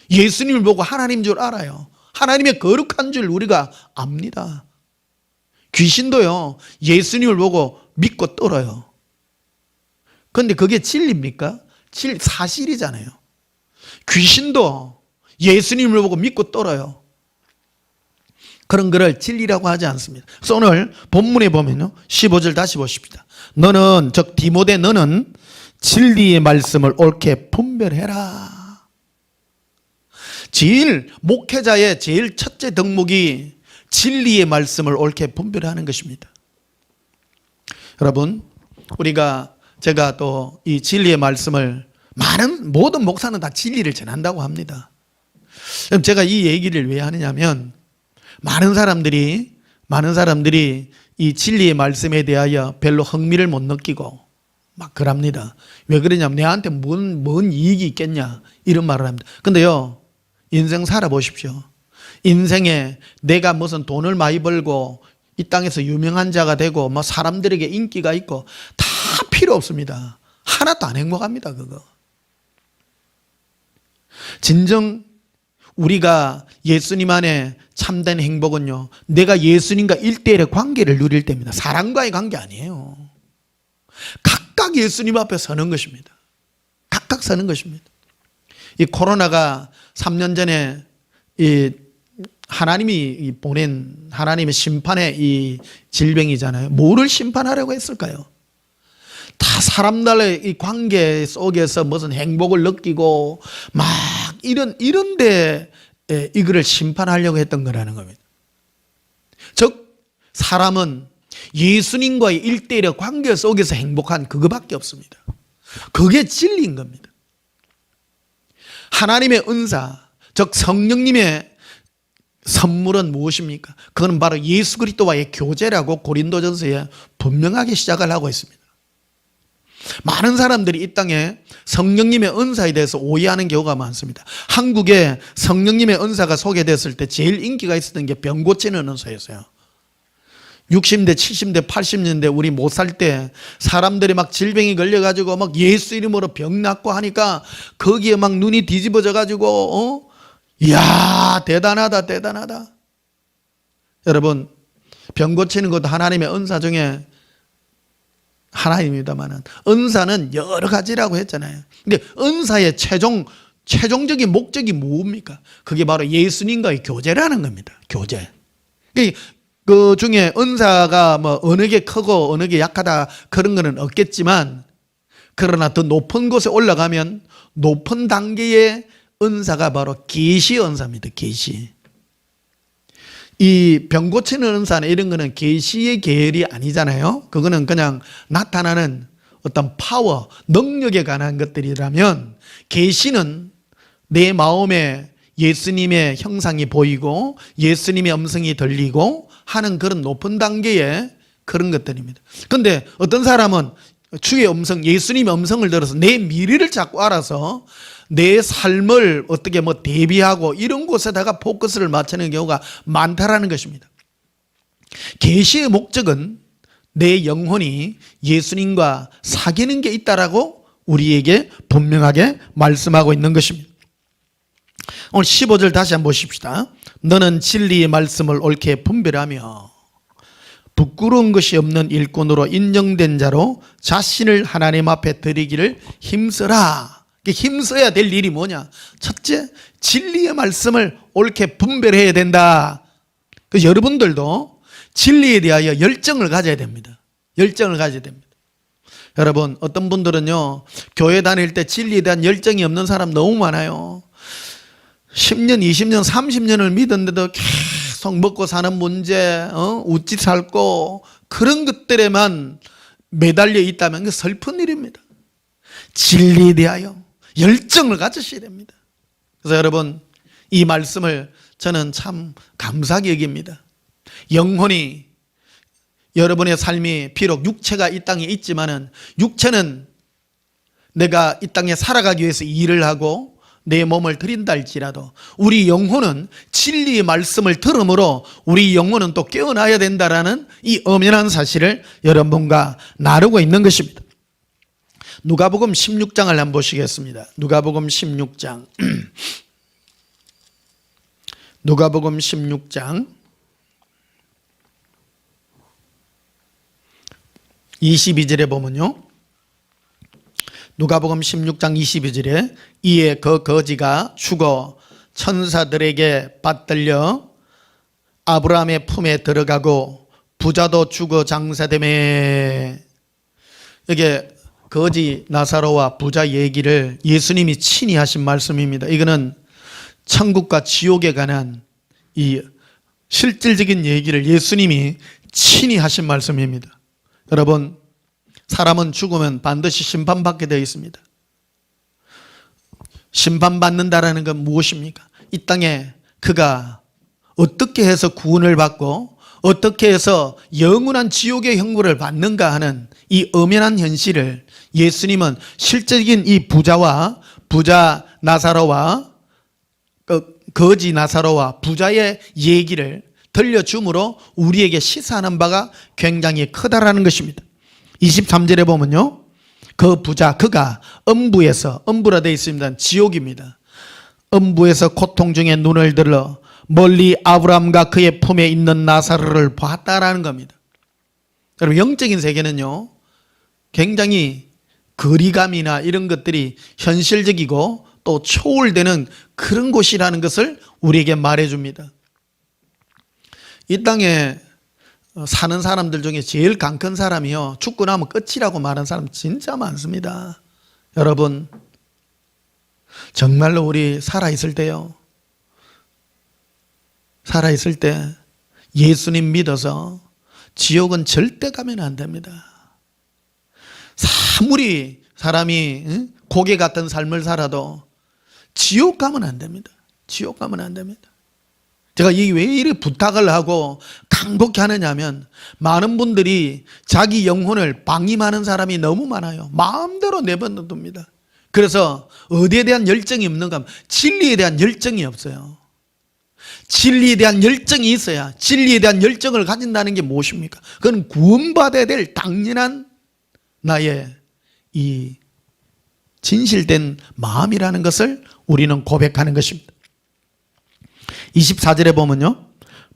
예수님을 보고 하나님인 줄 알아요. 하나님의 거룩한 줄 우리가 압니다. 귀신도요, 예수님을 보고 믿고 떨어요. 그런데 그게 진리입니까? 사실이잖아요. 귀신도 예수님을 보고 믿고 떨어요. 그런 거를 진리라고 하지 않습니다. 그래서 오늘 본문에 보면요, 15절 다시 보십시다. 너는, 즉 디모데, 너는 진리의 말씀을 옳게 분별해라. 목회자의 제일 첫째 덕목이 진리의 말씀을 옳게 분별하는 것입니다. 여러분, 제가 또 이 진리의 말씀을 모든 목사는 다 진리를 전한다고 합니다. 제가 이 얘기를 왜 하느냐면, 많은 사람들이 이 진리의 말씀에 대하여 별로 흥미를 못 느끼고 막 그럽니다. 왜 그러냐면 내한테 뭔 이익이 있겠냐 이런 말을 합니다. 근데요, 인생 살아보십시오. 인생에 내가 무슨 돈을 많이 벌고 이 땅에서 유명한 자가 되고 뭐 사람들에게 인기가 있고 다 필요 없습니다. 하나도 안 행복합니다. 그거. 진정 우리가 예수님 안에 참된 행복은요, 내가 예수님과 1대1의 관계를 누릴 때입니다. 사람과의 관계 아니에요. 각각 예수님 앞에 서는 것입니다. 각각 서는 것입니다. 이 코로나가 3년 전에 이 하나님이 보낸 하나님의 심판의 이 질병이잖아요. 뭐를 심판하려고 했을까요? 다 사람들의 이 관계 속에서 무슨 행복을 느끼고 막 이런데 이거를 심판하려고 했던 거라는 겁니다. 즉 사람은 예수님과의 1대1의 관계 속에서 행복한 그거밖에 없습니다. 그게 진리인 겁니다. 하나님의 은사, 즉 성령님의 선물은 무엇입니까? 그건 바로 예수 그리스도와의 교제라고 고린도전서에 분명하게 시작을 하고 있습니다. 많은 사람들이 이 땅에 성령님의 은사에 대해서 오해하는 경우가 많습니다. 한국에 성령님의 은사가 소개됐을 때 제일 인기가 있었던 게 병 고치는 은사였어요. 60대, 70대, 80년대 우리 못 살 때 사람들이 막 질병이 걸려가지고 막 예수 이름으로 병 낫고 하니까 거기에 막 눈이 뒤집어져가지고 이야 대단하다 대단하다. 여러분 병 고치는 것도 하나님의 은사 중에 하나입니다만은 은사는 여러 가지라고 했잖아요. 근데 은사의 최종적인 목적이 뭡니까? 그게 바로 예수님과의 교제라는 겁니다. 교제. 그 중에 은사가 뭐 어느 게 크고 어느 게 약하다 그런 거는 없겠지만 그러나 더 높은 곳에 올라가면 높은 단계의 은사가 바로 계시 은사입니다. 계시. 이 병 고치는 은사는 이런 거는 계시의 계열이 아니잖아요. 그거는 그냥 나타나는 어떤 파워, 능력에 관한 것들이라면 계시는 내 마음에 예수님의 형상이 보이고 예수님의 음성이 들리고 하는 그런 높은 단계의 그런 것들입니다. 그런데 어떤 사람은 주의 음성, 예수님의 음성을 들어서 내 미래를 자꾸 알아서 내 삶을 어떻게 뭐 대비하고 이런 곳에다가 포커스를 맞추는 경우가 많다라는 것입니다. 계시의 목적은 내 영혼이 예수님과 사귀는 게 있다라고 우리에게 분명하게 말씀하고 있는 것입니다. 오늘 15절 다시 한번 보십시다. 너는 진리의 말씀을 옳게 분별하며 부끄러운 것이 없는 일꾼으로 인정된 자로 자신을 하나님 앞에 드리기를 힘써라. 힘써야 될 일이 뭐냐? 첫째, 진리의 말씀을 옳게 분별해야 된다. 그래서 여러분들도 진리에 대하여 열정을 가져야 됩니다. 열정을 가져야 됩니다. 여러분 어떤 분들은요 교회 다닐 때 진리에 대한 열정이 없는 사람 너무 많아요. 10년, 20년, 30년을 믿었는데도 계속 먹고 사는 문제, 웃지 살고 그런 것들에만 매달려 있다면 그 슬픈 일입니다. 진리에 대하여 열정을 가지셔야 됩니다. 그래서 여러분 이 말씀을 저는 참 감사하게 여깁니다. 영혼이 여러분의 삶이 비록 육체가 이 땅에 있지만은 육체는 내가 이 땅에 살아가기 위해서 일을 하고 내 몸을 드린다 할지라도 우리 영혼은 진리의 말씀을 들음으로 우리 영혼은 또 깨어나야 된다라는 이 엄연한 사실을 여러분과 나누고 있는 것입니다. 누가복음 16장을 한번 보시겠습니다. 누가복음 16장 누가복음 16장 22절에 보면요 누가복음 16장 22절에 이에 그 거지가 죽어 천사들에게 받들려 아브라함의 품에 들어가고 부자도 죽어 장사되매. 이게 거지 나사로와 부자 얘기를 예수님이 친히 하신 말씀입니다. 이거는 천국과 지옥에 관한 이 실질적인 얘기를 예수님이 친히 하신 말씀입니다. 여러분 사람은 죽으면 반드시 심판받게 되어 있습니다. 심판받는다라는 건 무엇입니까? 이 땅에 그가 어떻게 해서 구원을 받고 어떻게 해서 영원한 지옥의 형벌을 받는가 하는 이 엄연한 현실을 예수님은 실제적인 이 부자 나사로와 거지 나사로와 부자의 얘기를 들려줌으로 우리에게 시사하는 바가 굉장히 크다라는 것입니다. 23절에 보면요 그 부자 그가 음부라 되어 있습니다. 지옥입니다. 음부에서 고통 중에 눈을 들어 멀리 아브라함과 그의 품에 있는 나사로를 봤다라는 겁니다. 여러분 영적인 세계는요 굉장히 거리감이나 이런 것들이 현실적이고 또 초월되는 그런 곳이라는 것을 우리에게 말해줍니다. 이 땅에 사는 사람들 중에 제일 강큰 사람이요 죽고 나면 끝이라고 말하는 사람 진짜 많습니다. 여러분 정말로 우리 살아있을 때요 살아있을 때 예수님 믿어서 지옥은 절대 가면 안 됩니다. 아무리 사람이 고개 같은 삶을 살아도 지옥 가면 안 됩니다. 지옥 가면 안 됩니다. 제가 이게 왜 이렇게 부탁을 하고 간곡히 하느냐면 많은 분들이 자기 영혼을 방임하는 사람이 너무 많아요. 마음대로 내버려둡니다. 그래서 어디에 대한 열정이 없는가 하면 진리에 대한 열정이 없어요. 진리에 대한 열정이 있어야, 진리에 대한 열정을 가진다는 게 무엇입니까? 그건 구원받아야 될 당연한 나의 이 진실된 마음이라는 것을 우리는 고백하는 것입니다. 24절에 보면요,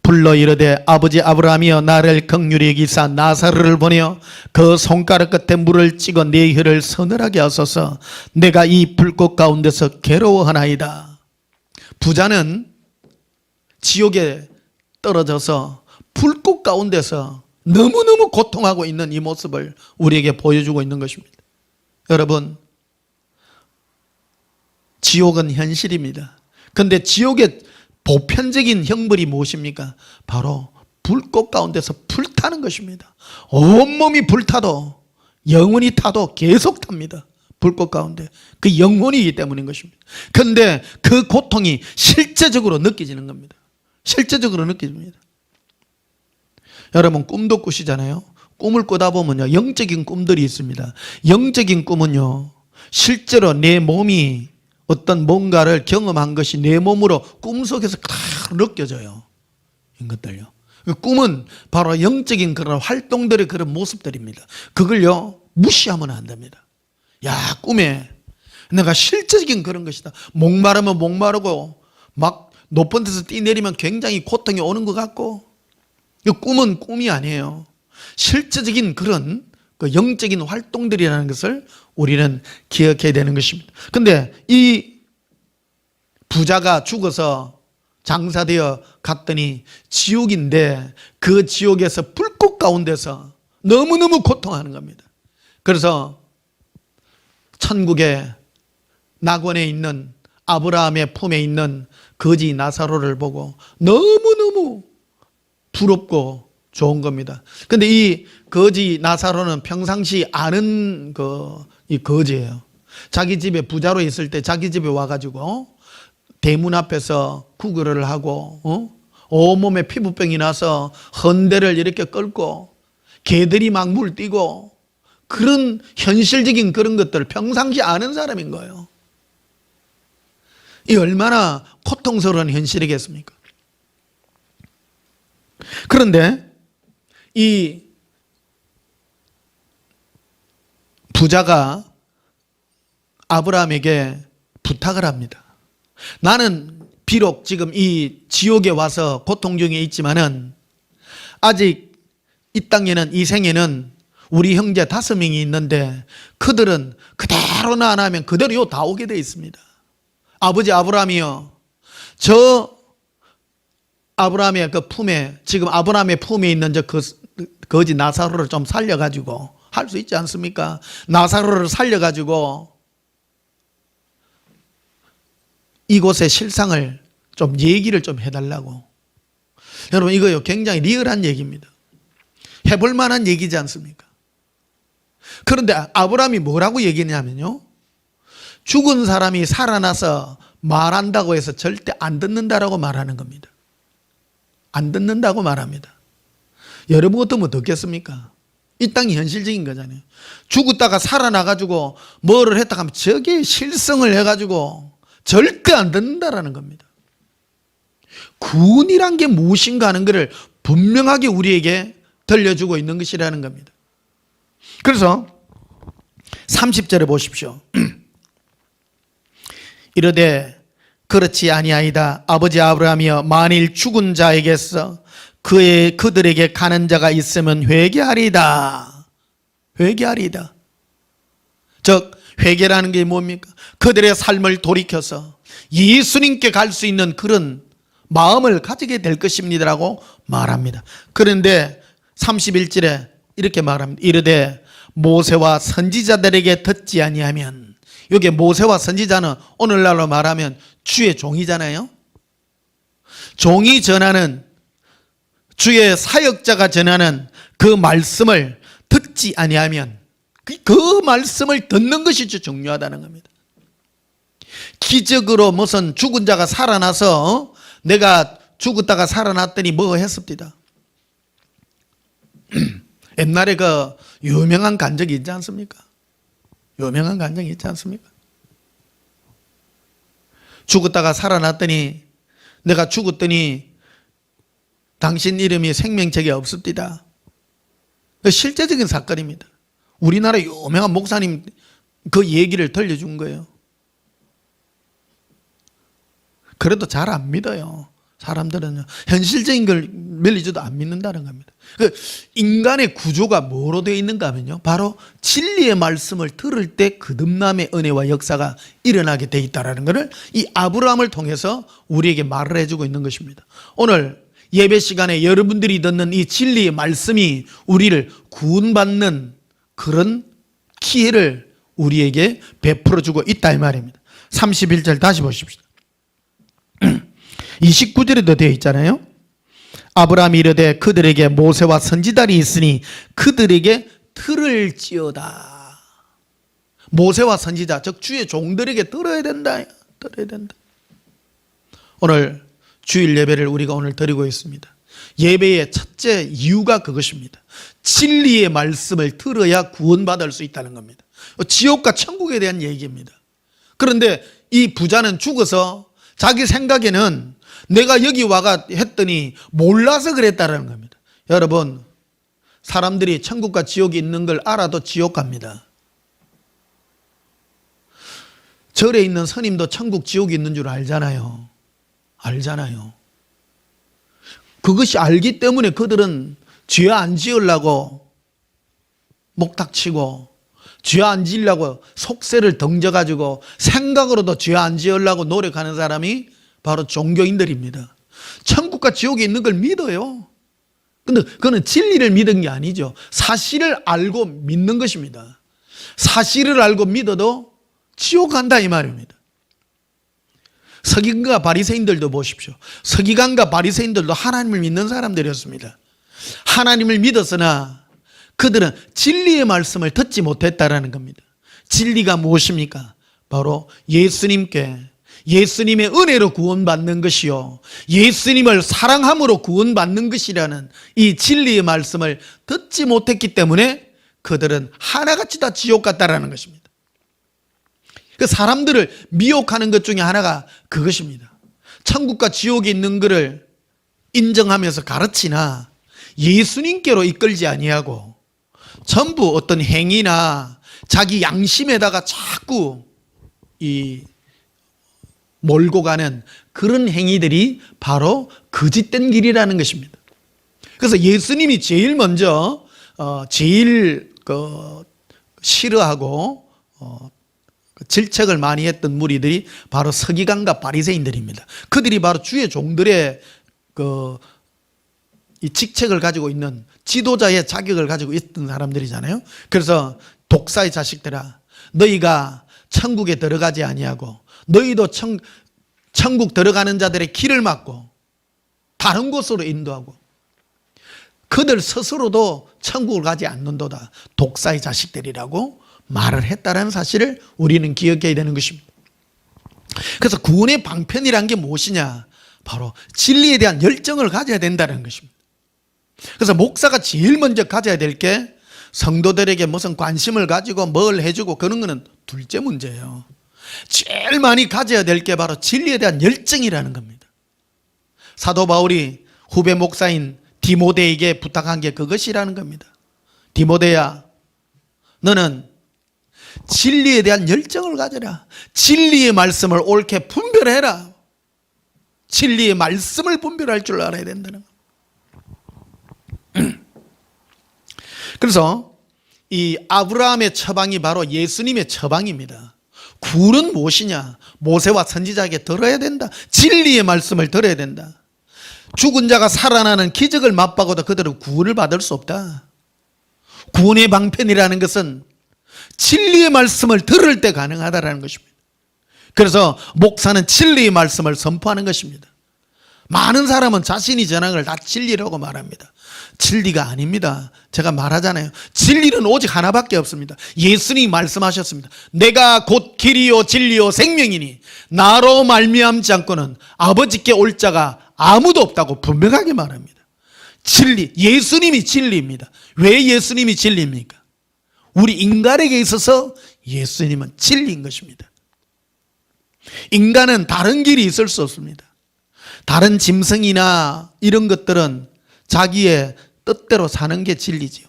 불러 이르되 아버지 아브라함이여 나를 긍휼히 여기사 나사로를 보내어 그 손가락 끝에 물을 찍어 내 혀를 서늘하게 하소서. 내가 이 불꽃 가운데서 괴로워하나이다. 부자는 지옥에 떨어져서 불꽃 가운데서 너무너무 고통하고 있는 이 모습을 우리에게 보여주고 있는 것입니다. 여러분, 지옥은 현실입니다. 그런데 지옥의 보편적인 형벌이 무엇입니까? 바로 불꽃 가운데서 불타는 것입니다. 온몸이 불타도, 영혼이 타도 계속 탑니다. 불꽃 가운데. 그 영혼이기 때문인 것입니다. 그런데 그 고통이 실제적으로 느껴지는 겁니다. 실제적으로 느껴집니다. 여러분, 꿈도 꾸시잖아요. 꿈을 꾸다 보면요, 영적인 꿈들이 있습니다. 영적인 꿈은요, 실제로 내 몸이 어떤 뭔가를 경험한 것이 내 몸으로 꿈속에서 다 느껴져요. 이것들요. 꿈은 바로 영적인 그런 활동들의 그런 모습들입니다. 그걸요, 무시하면 안 됩니다. 야, 꿈에 내가 실제적인 그런 것이다. 목마르면 목마르고 막 높은 데서 뛰내리면 굉장히 고통이 오는 것 같고, 이 꿈은 꿈이 아니에요. 실제적인 그런 그 영적인 활동들이라는 것을 우리는 기억해야 되는 것입니다. 그런데 이 부자가 죽어서 장사되어 갔더니 지옥인데 그 지옥에서 불꽃 가운데서 너무너무 고통하는 겁니다. 그래서 천국의 낙원에 있는 아브라함의 품에 있는 거지 나사로를 보고 너무너무 부럽고 좋은 겁니다. 근데 이 거지 나사로는 평상시 아는 이 거지예요. 자기 집에 부자로 있을 때 자기 집에 와가지고 대문 앞에서 구걸을 하고 온몸에 피부병이 나서 헌대를 이렇게 끌고 개들이 막 물뛰고 그런 현실적인 그런 것들을 평상시 아는 사람인 거예요. 이 얼마나 고통스러운 현실이겠습니까? 그런데 이 부자가 아브라함에게 부탁을 합니다. 나는 비록 지금 이 지옥에 와서 고통 중에 있지만은 아직 이 땅에는, 이 생에는 우리 형제 5명이 있는데 그들은 그대로나 안 하면 그대로 다 오게 되어 있습니다. 아버지 아브라함이요, 저 아브라함의 그 품에, 지금 아브라함의 품에 있는 저 거지 나사로를 좀 살려가지고 할 수 있지 않습니까? 나사로를 살려가지고 이곳의 실상을 좀 얘기를 좀 해달라고. 여러분, 이거요 굉장히 리얼한 얘기입니다. 해볼 만한 얘기지 않습니까? 그런데 아브라함이 뭐라고 얘기했냐면요, 죽은 사람이 살아나서 말한다고 해서 절대 안 듣는다라고 말하는 겁니다. 안 듣는다고 말합니다. 여러분 같으면 듣겠습니까? 이 땅이 현실적인 거잖아요. 죽었다가 살아나가지고 뭐를 했다 하면 저게 실성을 해가지고 절대 안 듣는다라는 겁니다. 구원이란 게 무엇인가 하는 것을 분명하게 우리에게 들려주고 있는 것이라는 겁니다. 그래서 30절에 보십시오. 이르되 그렇지 아니하이다. 아버지 아브라함이여, 만일 죽은 자에게서 그들에게 가는 자가 있으면 회개하리이다. 회개하리이다. 즉 회개라는 게 뭡니까? 그들의 삶을 돌이켜서 예수님께 갈 수 있는 그런 마음을 가지게 될 것입니다라고 말합니다. 그런데 31절에 이렇게 말합니다. 이르되 모세와 선지자들에게 듣지 아니하면, 여기 모세와 선지자는 오늘날로 말하면 주의 종이잖아요. 종이 전하는, 주의 사역자가 전하는 그 말씀을 듣지 아니하면, 그 말씀을 듣는 것이 중요하다는 겁니다. 기적으로 무슨 죽은 자가 살아나서 내가 죽었다가 살아났더니 뭐 했습니다. 옛날에 그 유명한 간증이 있지 않습니까? 유명한 간증이 있지 않습니까? 죽었다가 살아났더니 내가 죽었더니 당신 이름이 생명책에 없습니다. 실제적인 사건입니다. 우리나라 유명한 목사님 그 얘기를 들려준 거예요. 그래도 잘 안 믿어요. 사람들은요. 현실적인 걸 밀리지도 안 믿는다는 겁니다. 그 인간의 구조가 뭐로 되어 있는가 하면요. 바로 진리의 말씀을 들을 때 거듭남의 은혜와 역사가 일어나게 되어 있다는 것을 이 아브라함을 통해서 우리에게 말을 해주고 있는 것입니다. 오늘 예배 시간에 여러분들이 듣는 이 진리의 말씀이 우리를 구원받는 그런 기회를 우리에게 베풀어주고 있다 이 말입니다. 31절 다시 보십시오. 29절에도 되어 있잖아요. 아브라함이 이르되 그들에게 모세와 선지자들이 있으니 그들에게 들을지어다. 모세와 선지자 즉 주의 종들에게 들어야 된다. 들어야 된다. 오늘 주일 예배를 우리가 오늘 드리고 있습니다. 예배의 첫째 이유가 그것입니다. 진리의 말씀을 들어야 구원받을 수 있다는 겁니다. 지옥과 천국에 대한 얘기입니다. 그런데 이 부자는 죽어서 자기 생각에는 내가 여기 와가 했더니 몰라서 그랬다는 겁니다. 여러분, 사람들이 천국과 지옥이 있는 걸 알아도 지옥 갑니다. 절에 있는 스님도 천국 지옥이 있는 줄 알잖아요. 알잖아요. 그것이 알기 때문에 그들은 죄 안 지으려고 목탁치고 죄 안 지으려고 속세를 던져가지고 생각으로도 죄 안 지으려고 노력하는 사람이 바로 종교인들입니다. 천국과 지옥에 있는 걸 믿어요. 근데 그거는 진리를 믿은 게 아니죠. 사실을 알고 믿는 것입니다. 사실을 알고 믿어도 지옥 간다 이 말입니다. 서기관과 바리새인들도 보십시오. 서기관과 바리새인들도 하나님을 믿는 사람들이었습니다. 하나님을 믿었으나 그들은 진리의 말씀을 듣지 못했다라는 겁니다. 진리가 무엇입니까? 바로 예수님의 은혜로 구원받는 것이요, 예수님을 사랑함으로 구원받는 것이라는 이 진리의 말씀을 듣지 못했기 때문에 그들은 하나같이 다 지옥 같다라는 것입니다. 그 사람들을 미혹하는 것 중에 하나가 그것입니다. 천국과 지옥에 있는 것을 인정하면서 가르치나 예수님께로 이끌지 아니하고 전부 어떤 행위나 자기 양심에다가 자꾸 몰고 가는 그런 행위들이 바로 거짓된 길이라는 것입니다. 그래서 예수님이 제일 먼저 싫어하고 질책을 많이 했던 무리들이 바로 서기관과 바리새인들입니다. 그들이 바로 주의 종들의 이 직책을 가지고 있는 지도자의 자격을 가지고 있던 사람들이잖아요. 그래서 독사의 자식들아, 너희가 천국에 들어가지 아니하고 너희도 천국 들어가는 자들의 길을 막고 다른 곳으로 인도하고 그들 스스로도 천국을 가지 않는도다. 독사의 자식들이라고 말을 했다는 사실을 우리는 기억해야 되는 것입니다. 그래서 구원의 방편이란 게 무엇이냐? 바로 진리에 대한 열정을 가져야 된다는 것입니다. 그래서 목사가 제일 먼저 가져야 될 게 성도들에게 무슨 관심을 가지고 뭘 해주고 그런 거는 둘째 문제예요. 제일 많이 가져야 될 게 바로 진리에 대한 열정이라는 겁니다. 사도 바울이 후배 목사인 디모데에게 부탁한 게 그것이라는 겁니다. 디모데야, 너는 진리에 대한 열정을 가져라. 진리의 말씀을 옳게 분별해라. 진리의 말씀을 분별할 줄 알아야 된다는 겁니다. 그래서 이 아브라함의 처방이 바로 예수님의 처방입니다. 구원은 무엇이냐? 모세와 선지자에게 들어야 된다. 진리의 말씀을 들어야 된다. 죽은 자가 살아나는 기적을 맛보고도 그들은 구원을 받을 수 없다. 구원의 방편이라는 것은 진리의 말씀을 들을 때 가능하다는 것입니다. 그래서 목사는 진리의 말씀을 선포하는 것입니다. 많은 사람은 자신이 전한 걸 다 진리라고 말합니다. 진리가 아닙니다. 제가 말하잖아요. 진리는 오직 하나밖에 없습니다. 예수님이 말씀하셨습니다. 내가 곧 길이요 진리요 생명이니 나로 말미암지 않고는 아버지께 올 자가 아무도 없다고 분명하게 말합니다. 진리, 예수님이 진리입니다. 왜 예수님이 진리입니까? 우리 인간에게 있어서 예수님은 진리인 것입니다. 인간은 다른 길이 있을 수 없습니다. 다른 짐승이나 이런 것들은 자기의 뜻대로 사는 게 진리지요.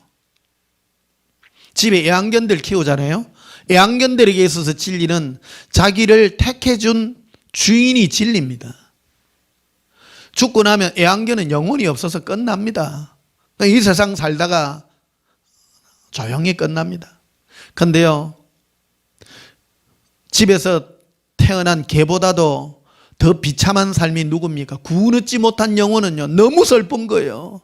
집에 애완견들 키우잖아요. 애완견들에게 있어서 진리는 자기를 택해준 주인이 진리입니다. 죽고 나면 애완견은 영혼이 없어서 끝납니다. 이 세상 살다가 조용히 끝납니다. 근데요, 집에서 태어난 개보다도 더 비참한 삶이 누굽니까? 구원받지 못한 영혼은요, 너무 슬픈 거예요.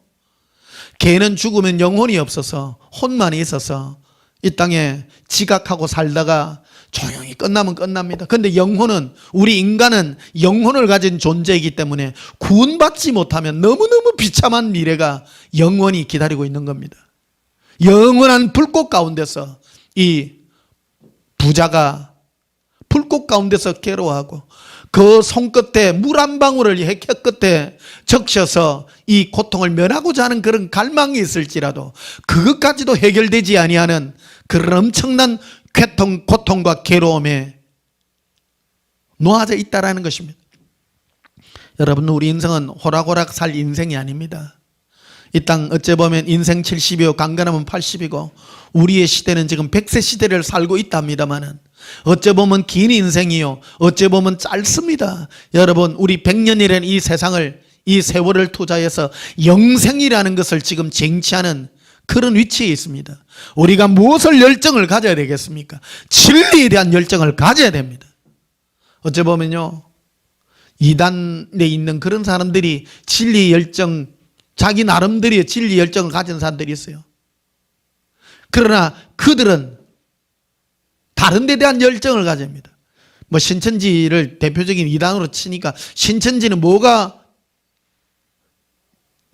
개는 죽으면 영혼이 없어서 혼만 있어서 이 땅에 지각하고 살다가 조용히 끝나면 끝납니다. 그런데 영혼은, 우리 인간은 영혼을 가진 존재이기 때문에 구원받지 못하면 너무너무 비참한 미래가 영원히 기다리고 있는 겁니다. 영원한 불꽃 가운데서 이 부자가 불꽃 가운데서 괴로워하고 그 손끝에 물 한 방울을 혀 끝에 적셔서 이 고통을 면하고자 하는 그런 갈망이 있을지라도 그것까지도 해결되지 아니하는 그런 엄청난 고통과 괴로움에 놓아져 있다라는 것입니다. 여러분, 우리 인생은 호락호락 살 인생이 아닙니다. 이 땅 어째 보면 인생 70이요 강건하면 80이고 우리의 시대는 지금 100세 시대를 살고 있답니다마는 어째 보면 긴 인생이요 어째 보면 짧습니다. 여러분, 우리 100년이라는 이 세상을, 이 세월을 투자해서 영생이라는 것을 지금 쟁취하는 그런 위치에 있습니다. 우리가 무엇을 열정을 가져야 되겠습니까? 진리에 대한 열정을 가져야 됩니다. 어째 보면요, 이단에 있는 그런 사람들이 진리 열정, 자기 나름대로의 진리 열정을 가진 사람들이 있어요. 그러나 그들은 다른 데 대한 열정을 가져야 합니다. 뭐 신천지를 대표적인 이단으로 치니까 신천지는 뭐가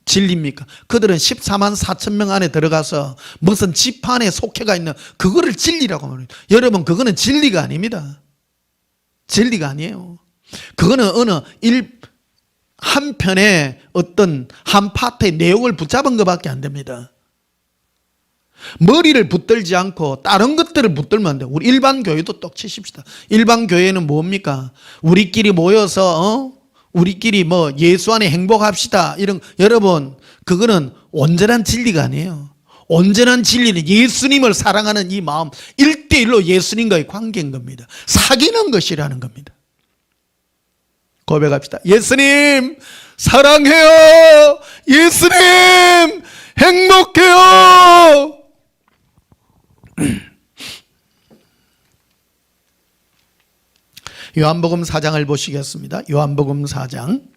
진리입니까? 그들은 14만 4천 명 안에 들어가서 무슨 지판에 속해가 있는 그거를 진리라고 말합니다. 여러분, 그거는 진리가 아닙니다. 진리가 아니에요. 그거는 어느 한 편의 어떤 한 파트의 내용을 붙잡은 것밖에 안 됩니다. 머리를 붙들지 않고 다른 것들을 붙들면 안 돼요. 우리 일반 교회도 똑 치십시다. 일반 교회는 뭡니까? 우리끼리 모여서 우리끼리 뭐 예수 안에 행복합시다 이런, 여러분, 그거는 온전한 진리가 아니에요. 온전한 진리는 예수님을 사랑하는 이 마음, 1대1로 예수님과의 관계인 겁니다. 사귀는 것이라는 겁니다. 고백합시다. 예수님 사랑해요. 예수님 행복해요. 요한복음 4장을 보시겠습니다. 요한복음 4장.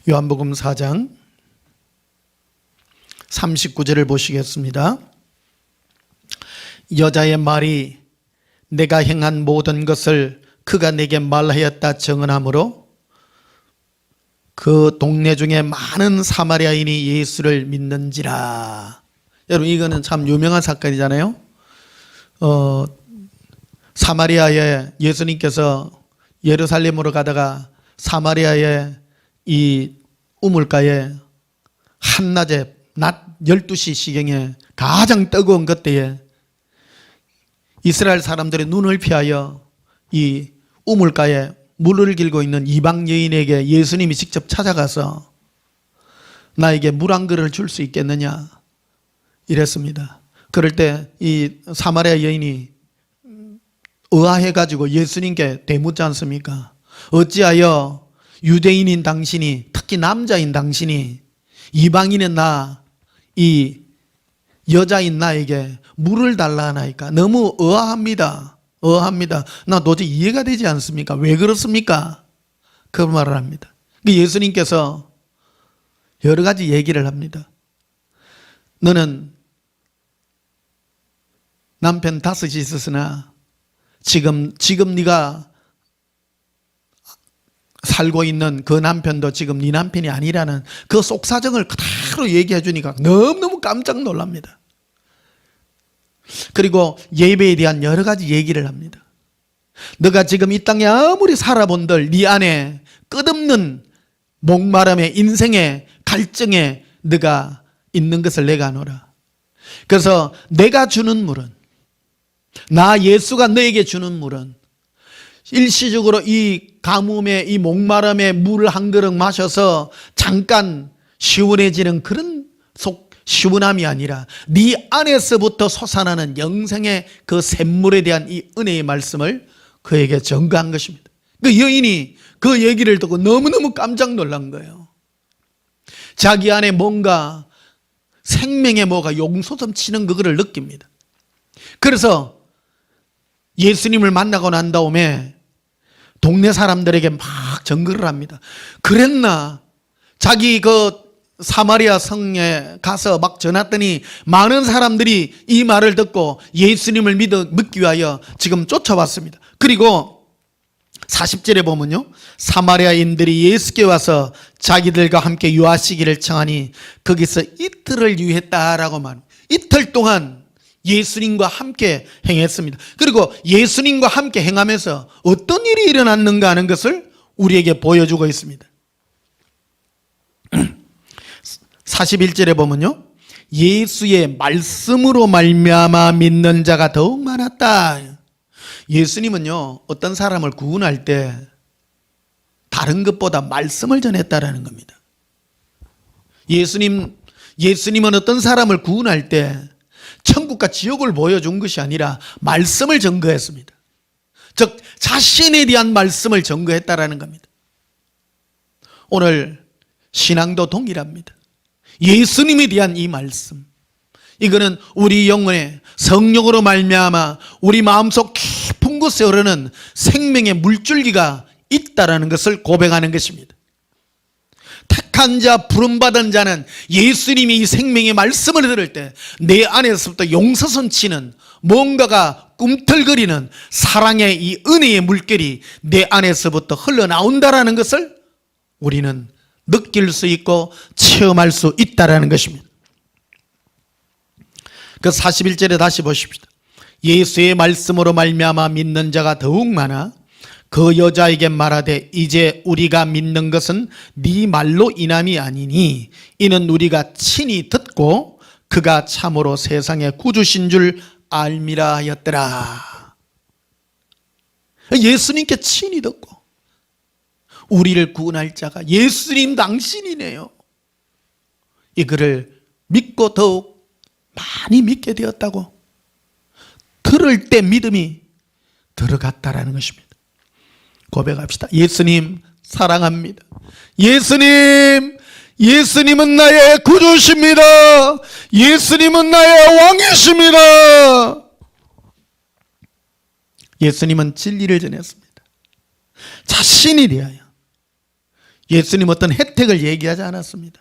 요한복음 4장 39절을 보시겠습니다. 여자의 말이 내가 행한 모든 것을 그가 내게 말하였다 증언하므로 그 동네 중에 많은 사마리아인이 예수를 믿는지라. 여러분, 이거는 참 유명한 사건이잖아요. 사마리아에 예수님께서 예루살렘으로 가다가 사마리아의 이 우물가에 한낮에 낮 12시 시경에 가장 뜨거운 그때에 이스라엘 사람들의 눈을 피하여 이 우물가에 물을 길고 있는 이방 여인에게 예수님이 직접 찾아가서 나에게 물 한 그릇을 줄 수 있겠느냐 이랬습니다. 그럴 때 이 사마리아 여인이 의아해가지고 예수님께 대묻지 않습니까? 어찌하여 유대인인 당신이, 특히 남자인 당신이 이방인인 나, 이 여자인 나에게 물을 달라 하나이까? 너무 의아합니다. 나 도저히 이해가 되지 않습니까? 왜 그렇습니까? 그 말을 합니다. 예수님께서 여러 가지 얘기를 합니다. 너는 남편 5이 있었으나 지금 네가 살고 있는 그 남편도 지금 네 남편이 아니라는 그 속사정을 그대로 얘기해 주니까 너무너무 깜짝 놀랍니다. 그리고 예배에 대한 여러 가지 얘기를 합니다. 너가 지금 이 땅에 아무리 살아본들 네 안에 끝없는 목마름에 인생의 갈증에 너가 있는 것을 내가 아노라. 그래서 내가 주는 물은, 나 예수가 너에게 주는 물은 일시적으로 이 가뭄에 이 목마름에 물 한 그릇 마셔서 잠깐 시원해지는 그런 시원함이 아니라 네 안에서부터 솟아나는 영생의 그 샘물에 대한 이 은혜의 말씀을 그에게 전가한 것입니다. 그 여인이 그 얘기를 듣고 너무너무 깜짝 놀란 거예요. 자기 안에 뭔가 생명의 뭐가 용솟음 치는 그거를 느낍니다. 그래서 예수님을 만나고 난 다음에 동네 사람들에게 막 전거를 합니다. 그랬나? 자기 그 사마리아 성에 가서 막 전했더니 많은 사람들이 이 말을 듣고 예수님을 믿기 위하여 지금 쫓아왔습니다. 그리고 40절에 보면요, 사마리아인들이 예수께 와서 자기들과 함께 유하시기를 청하니 거기서 이틀을 유했다라고 말합니다. 이틀 동안 예수님과 함께 행했습니다. 그리고 예수님과 함께 행하면서 어떤 일이 일어났는가 하는 것을 우리에게 보여주고 있습니다. 41절에 보면요, 예수의 말씀으로 말미암아 믿는 자가 더욱 많았다. 예수님은요, 어떤 사람을 구원할 때 다른 것보다 말씀을 전했다라는 겁니다. 예수님은 어떤 사람을 구원할 때 천국과 지옥을 보여준 것이 아니라 말씀을 전거했습니다. 즉 자신에 대한 말씀을 전거했다라는 겁니다. 오늘 신앙도 동일합니다. 예수님에 대한 이 말씀, 이거는 우리 영혼에 성령으로 말미암아 우리 마음속 깊은 곳에 흐르는 생명의 물줄기가 있다라는 것을 고백하는 것입니다. 택한 자, 부름받은 자는 예수님이 이 생명의 말씀을 들을 때 내 안에서부터 용서선 치는 뭔가가 꿈틀거리는 사랑의 이 은혜의 물결이 내 안에서부터 흘러나온다라는 것을 우리는 느낄 수 있고 체험할 수 있다라는 것입니다. 그 41절에 다시 보십시다. 예수의 말씀으로 말미암아 믿는 자가 더욱 많아 그 여자에게 말하되 이제 우리가 믿는 것은 네 말로 인함이 아니니 이는 우리가 친히 듣고 그가 참으로 세상의 구주신 줄 알미라 하였더라. 예수님께 친히 듣고 우리를 구원할 자가 예수님 당신이네요. 이거를 믿고 더욱 많이 믿게 되었다고, 들을 때 믿음이 들어갔다라는 것입니다. 고백합시다. 예수님 사랑합니다. 예수님은 나의 구주십니다. 예수님은 나의 왕이십니다. 예수님은 진리를 전했습니다. 자신이 대하여. 예수님 어떤 혜택을 얘기하지 않았습니다.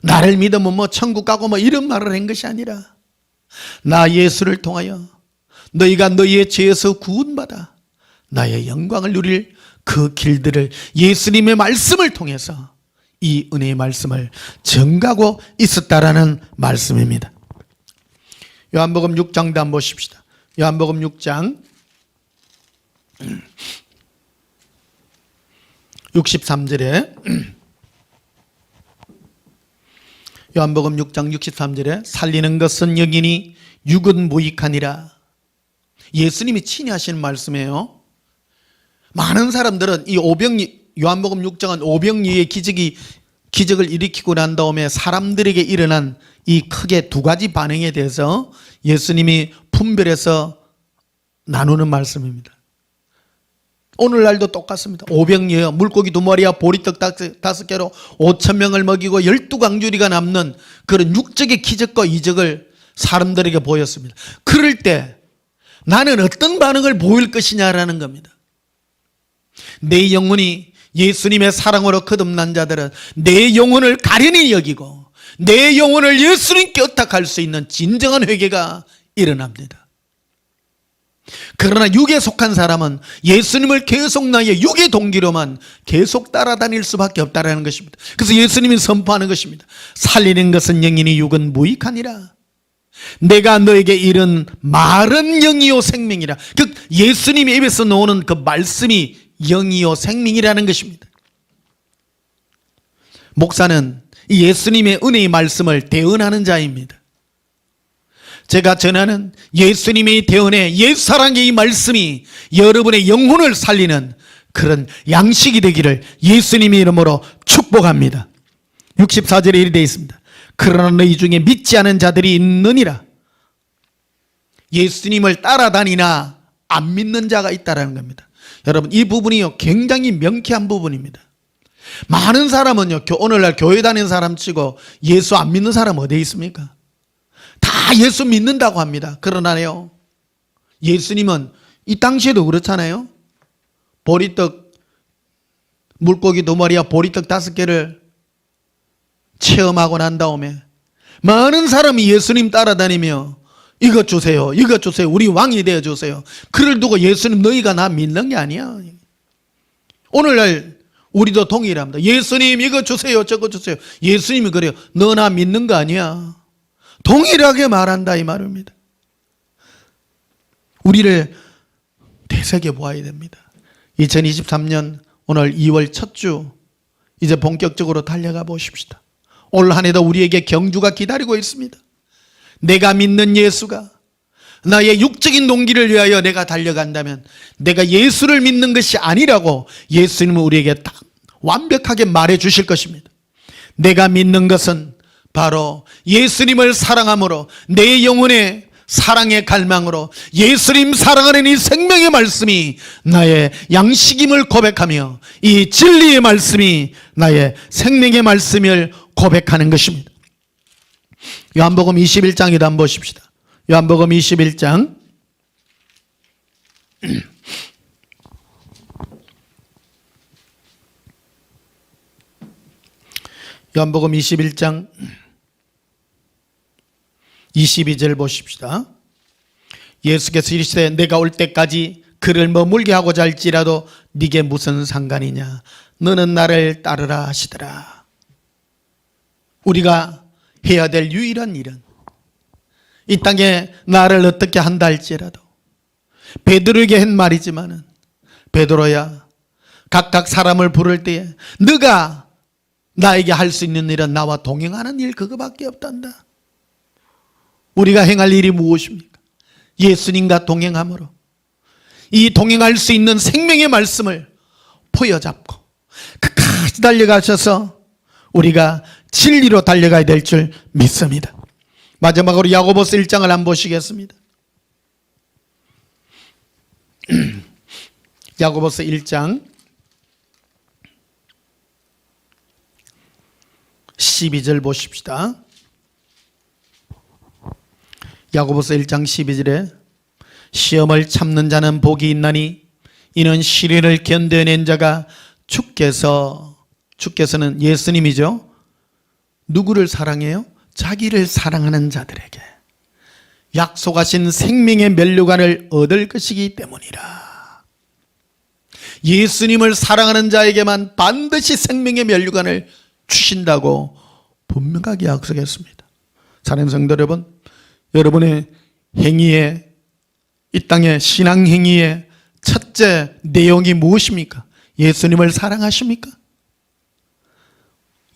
나를 믿으면 뭐 천국 가고 뭐 이런 말을 한 것이 아니라 나 예수를 통하여 너희가 너희의 죄에서 구원받아 나의 영광을 누릴 그 길들을 예수님의 말씀을 통해서 이 은혜의 말씀을 전가고 있었다라는 말씀입니다. 요한복음 6장도 한번 보십시다. 요한복음 6장 63절에 요한복음 6장 63절에 살리는 것은 영이니 육은 무익하니라. 예수님이 친히 하시는 말씀이에요. 많은 사람들은 이 요한복음 6장은 오병이의 기적을 일으키고 난 다음에 사람들에게 일어난 이 크게 두 가지 반응에 대해서 예수님이 분별해서 나누는 말씀입니다. 오늘날도 똑같습니다. 오병이어, 물고기 2마리와 보리떡 5개로 5,000명을 먹이고 12광주리가 남는 그런 육적의 기적과 이적을 사람들에게 보였습니다. 그럴 때 나는 어떤 반응을 보일 것이냐라는 겁니다. 내 영혼이 예수님의 사랑으로 거듭난 자들은 내 영혼을 가련히 여기고 내 영혼을 예수님께 의탁할 수 있는 진정한 회개가 일어납니다. 그러나 육에 속한 사람은 예수님을 계속 나의 육의 동기로만 계속 따라다닐 수밖에 없다는 것입니다. 그래서 예수님이 선포하는 것입니다. 살리는 것은 영이니 육은 무익하니라. 내가 너에게 이른 말은 영이요 생명이라. 그 예수님의 입에서 나오는 그 말씀이 영이요 생명이라는 것입니다. 목사는 이 예수님의 은혜의 말씀을 대언하는 자입니다. 제가 전하는 예수님의 대언의 옛사랑의 이 말씀이 여러분의 영혼을 살리는 그런 양식이 되기를 예수님의 이름으로 축복합니다. 64절에 이렇게 되어 있습니다. 그러나 너희 중에 믿지 않은 자들이 있느니라. 예수님을 따라다니나 안 믿는 자가 있다는 겁니다. 여러분, 이 부분이요 굉장히 명쾌한 부분입니다. 많은 사람은요 오늘날 교회 다니는 사람 치고 예수 안 믿는 사람 어디에 있습니까? 다 예수 믿는다고 합니다. 그러나요 예수님은 이 당시에도 그렇잖아요. 보리떡 물고기 2마리와 보리떡 5개를 체험하고 난 다음에 많은 사람이 예수님 따라다니며 이것 주세요, 이것 주세요, 우리 왕이 되어주세요. 그를 두고 예수님 너희가 나 믿는 게 아니야. 오늘날 우리도 동일합니다. 예수님 이거 주세요, 저거 주세요. 예수님이 그래요. 너 나 믿는 거 아니야. 동일하게 말한다 이 말입니다. 우리를 되새겨보아야 됩니다. 2023년 오늘 2월 첫 주 이제 본격적으로 달려가 보십시다. 올 한 해도 우리에게 경주가 기다리고 있습니다. 내가 믿는 예수가 나의 육적인 동기를 위하여 내가 달려간다면 내가 예수를 믿는 것이 아니라고 예수님은 우리에게 딱 완벽하게 말해 주실 것입니다. 내가 믿는 것은 바로 예수님을 사랑함으로 내 영혼의 사랑의 갈망으로 예수님 사랑하는 이 생명의 말씀이 나의 양식임을 고백하며 이 진리의 말씀이 나의 생명의 말씀을 고백하는 것입니다. 요한복음 21장이다 한번 보십시다. 요한복음 21장 요한복음 21장 22절 보십시다. 예수께서 이르시되 내가 올 때까지 그를 머물게 하고자 할지라도 네게 무슨 상관이냐. 너는 나를 따르라 하시더라. 우리가 해야 될 유일한 일은 이 땅에 나를 어떻게 한다 할지라도 베드로에게 한 말이지만은 베드로야 각각 사람을 부를 때에 네가 나에게 할 수 있는 일은 나와 동행하는 일 그거밖에 없단다. 우리가 행할 일이 무엇입니까? 예수님과 동행함으로 이 동행할 수 있는 생명의 말씀을 포여잡고 끝까지 달려가셔서 우리가 진리로 달려가야 될 줄 믿습니다. 마지막으로 야고보서 1장을 한번 보시겠습니다. 야고보서 1장 12절 보십시다. 야고보서 1장 12절에 시험을 참는 자는 복이 있나니 이는 시련을 견뎌낸 자가 주께서는 예수님이죠. 누구를 사랑해요? 자기를 사랑하는 자들에게 약속하신 생명의 면류관을 얻을 것이기 때문이라. 예수님을 사랑하는 자에게만 반드시 생명의 면류관을 주신다고 분명하게 약속했습니다. 사랑하는 성도 여러분, 여러분의 행위에 이 땅의 신앙 행위의 첫째 내용이 무엇입니까? 예수님을 사랑하십니까?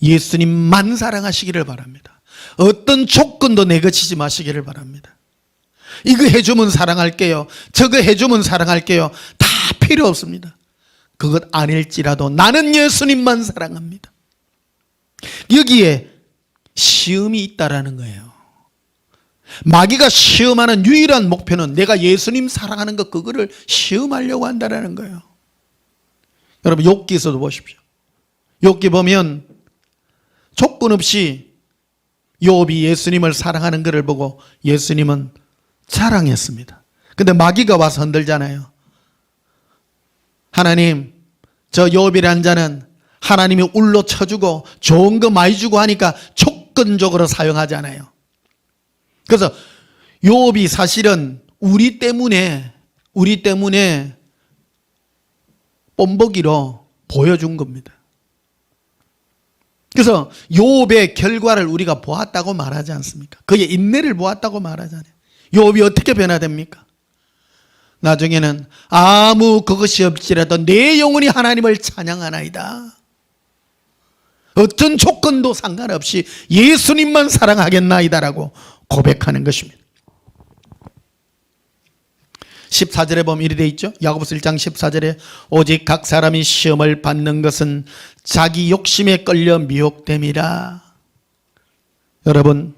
예수님만 사랑하시기를 바랍니다. 어떤 조건도 내거치지 마시기를 바랍니다. 이거 해주면 사랑할게요, 저거 해주면 사랑할게요, 다 필요 없습니다. 그것 아닐지라도 나는 예수님만 사랑합니다. 여기에 시험이 있다라는 거예요. 마귀가 시험하는 유일한 목표는 내가 예수님 사랑하는 것, 그거를 시험하려고 한다라는 거예요. 여러분 욥기에서도 보십시오. 욥기 보면 조건 없이 욥이 예수님을 사랑하는 것을 보고 예수님은 자랑했습니다. 근데 마귀가 와서 흔들잖아요. 하나님, 저 욥이라는 자는 하나님이 울로 쳐주고 좋은 거 많이 주고 하니까 조건적으로 사용하잖아요. 그래서 욥이 사실은 우리 때문에 뽐보기로 보여준 겁니다. 그래서 욥의 결과를 우리가 보았다고 말하지 않습니까? 그의 인내를 보았다고 말하잖아요. 욥이 어떻게 변화됩니까? 나중에는 아무 그것이 없지라도 내 영혼이 하나님을 찬양하나이다. 어떤 조건도 상관없이 예수님만 사랑하겠나이다라고 고백하는 것입니다. 14절에 보면 이리 되어 있죠. 야고보서 1장 14절에 오직 각 사람이 시험을 받는 것은 자기 욕심에 끌려 미혹됨이라. 여러분,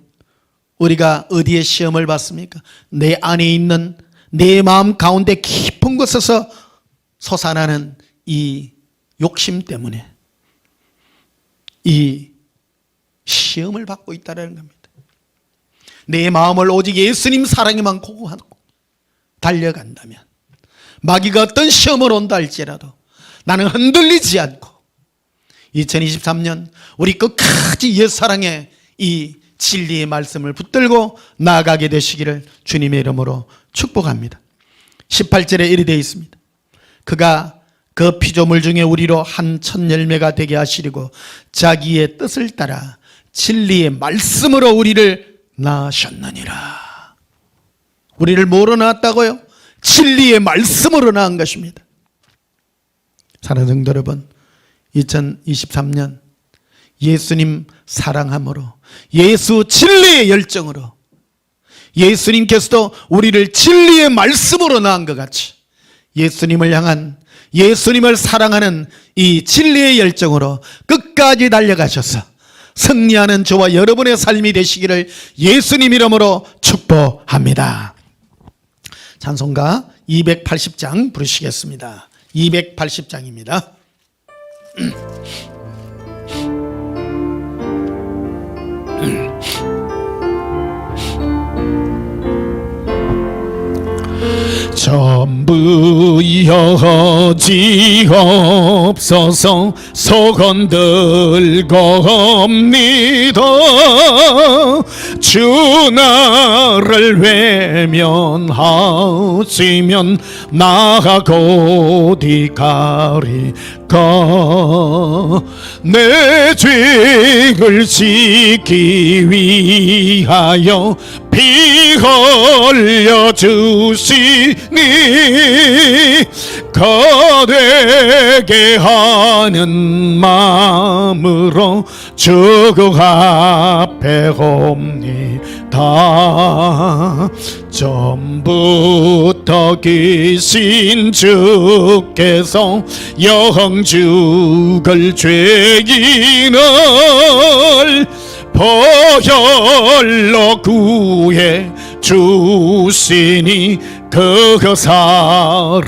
우리가 어디에 시험을 받습니까? 내 안에 있는 내 마음 가운데 깊은 곳에서 솟아나는 이 욕심 때문에 이 시험을 받고 있다는 겁니다. 내 마음을 오직 예수님 사랑에만 고고하고 달려간다면 마귀가 어떤 시험을 온다 할지라도 나는 흔들리지 않고 2023년 우리 끝까지 옛사랑의 이 진리의 말씀을 붙들고 나아가게 되시기를 주님의 이름으로 축복합니다. 18절에 이리 되어 있습니다. 그가 그 피조물 중에 우리로 한 첫 열매가 되게 하시려고 자기의 뜻을 따라 진리의 말씀으로 우리를 낳으셨느니라. 우리를 뭐로 낳았다고요? 진리의 말씀으로 낳은 것입니다. 사랑하는 성도 여러분, 2023년 예수님 사랑함으로 예수 진리의 열정으로 예수님께서도 우리를 진리의 말씀으로 낳은 것 같이 예수님을 향한 예수님을 사랑하는 이 진리의 열정으로 끝까지 달려가셔서 승리하는 저와 여러분의 삶이 되시기를 예수님 이름으로 축복합니다. 찬송가 280장 부르시겠습니다. 280장입니다. 전부 여지없어서 소건들겁니다. 주 나를 외면하시면 나가 어디 가리까. 내 죄를 씻기 위하여 피 흘려 주시니 거되게 하는 마음으로 주 앞에 옵니다. 전부터 계신 주께서 영죽을 죄인을 보혈로 구해 주시니 그 사랑하노니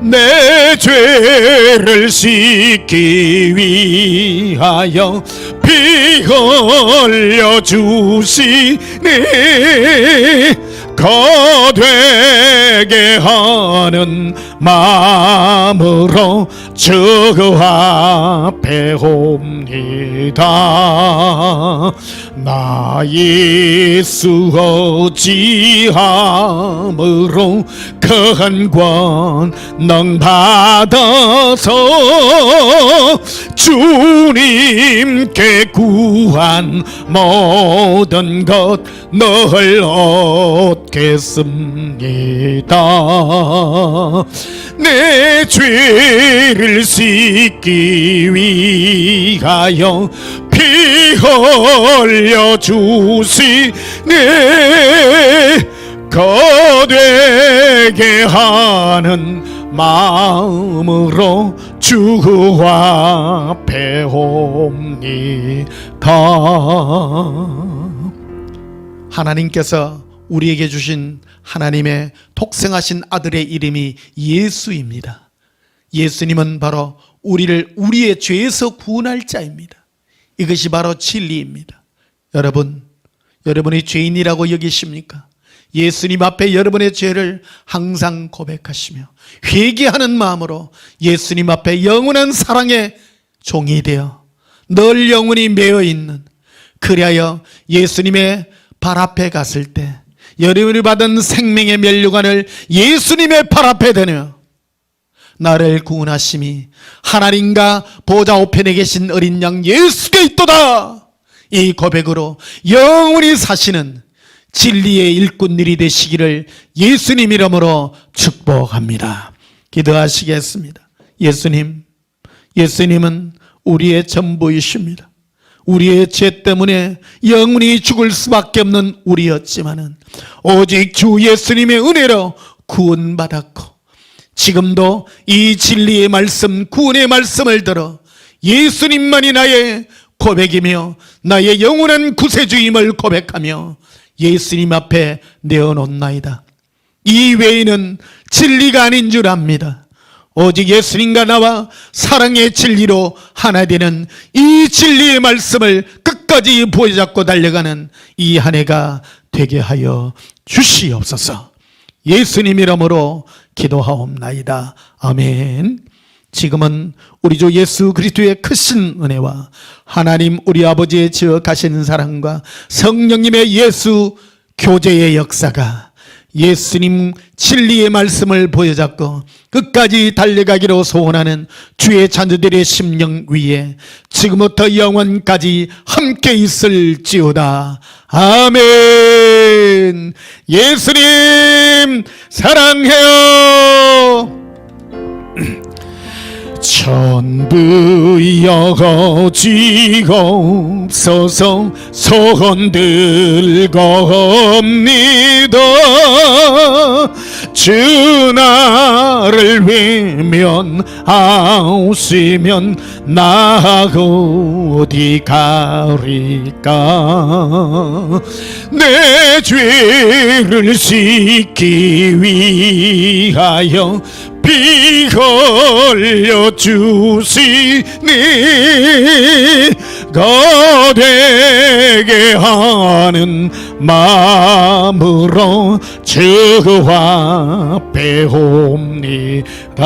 내 죄를 씻기 위하여 피 흘려 주시니 거되게 하는 마음으로 주 앞에 옵니다. 나 예수 어찌함으로 큰 권능 받아서 주님께 구한 모든 것 늘 얻겠습니다. 내 죄를 씻기 위하여 피 흘려 주시니 거되게 하는 마음으로 주 앞에 옵니다. 하나님께서 우리에게 주신 하나님의 독생하신 아들의 이름이 예수입니다. 예수님은 바로 우리를 우리의 죄에서 구원할 자입니다. 이것이 바로 진리입니다. 여러분, 여러분이 죄인이라고 여기십니까? 예수님 앞에 여러분의 죄를 항상 고백하시며 회개하는 마음으로 예수님 앞에 영원한 사랑의 종이 되어 늘 영원히 매여 있는, 그리하여 예수님의 발 앞에 갔을 때 여러분이 받은 생명의 면류관을 예수님의 발 앞에 대며 나를 구원하심이 하나님과 보좌 우편에 계신 어린 양 예수께 있도다. 이 고백으로 영원히 사시는 진리의 일꾼들이 되시기를 예수님 이름으로 축복합니다. 기도하시겠습니다. 예수님은 우리의 전부이십니다. 우리의 죄 때문에 영원히 죽을 수밖에 없는 우리였지만은 오직 주 예수님의 은혜로 구원받았고, 지금도 이 진리의 말씀, 구원의 말씀을 들어 예수님만이 나의 고백이며 나의 영원한 구세주임을 고백하며 예수님 앞에 내어놓나이다. 이 외에는 진리가 아닌 줄 압니다. 오직 예수님과 나와 사랑의 진리로 하나 되는 이 진리의 말씀을 끝까지 부여잡고 달려가는 이 한 해가 되게 하여 주시옵소서. 예수님 이름으로 기도하옵나이다. 아멘. 지금은 우리 주 예수 그리스도의 크신 은혜와 하나님 우리 아버지의 지어가시는 사랑과 성령님의 예수 교제의 역사가 예수님 진리의 말씀을 보여잡고 끝까지 달려가기로 소원하는 주의 자녀들의 심령 위에 지금부터 영원까지 함께 있을지어다. 아멘. 예수님 사랑해요. 전부 여지옵소서 손들겁니다. 주 나를 외면하시면 나 어디 가리까. 내 죄를 씻기 위하여 피 흘려 주시니 거되게 하는 마음으로 주 앞에 옵니다.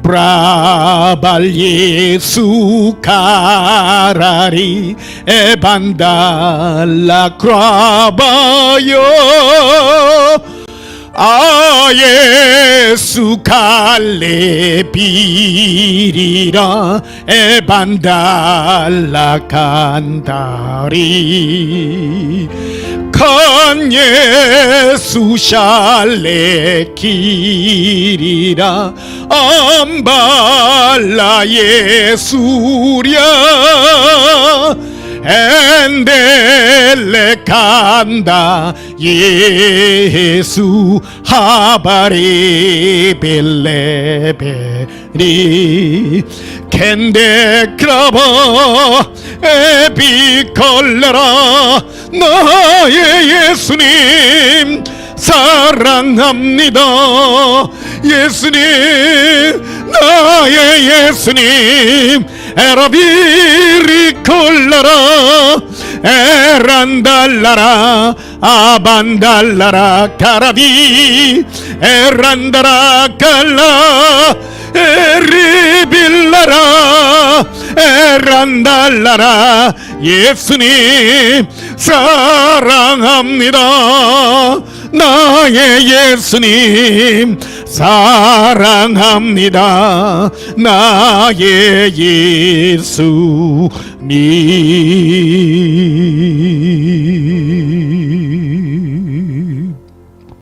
람브라발 예수 가라리 에반달라 크라바요 아 예수 갈래 비리라 에반달라 간다리 간 예수 샬레 길이라 암발라 예수랴 엔델레 간다 예수 하바리 빌레베리 캔데 크라바 에비컬레라 나의 예수님 사랑합니다. 예수님 나의 예수님 에라비리 콜라라 에란달라라 아반달라라 가라비 에란다라 갈라 에리빌라라 에란달라라 예수님 사랑합니다. 나의 예수님 사랑합니다. 나의 예수님.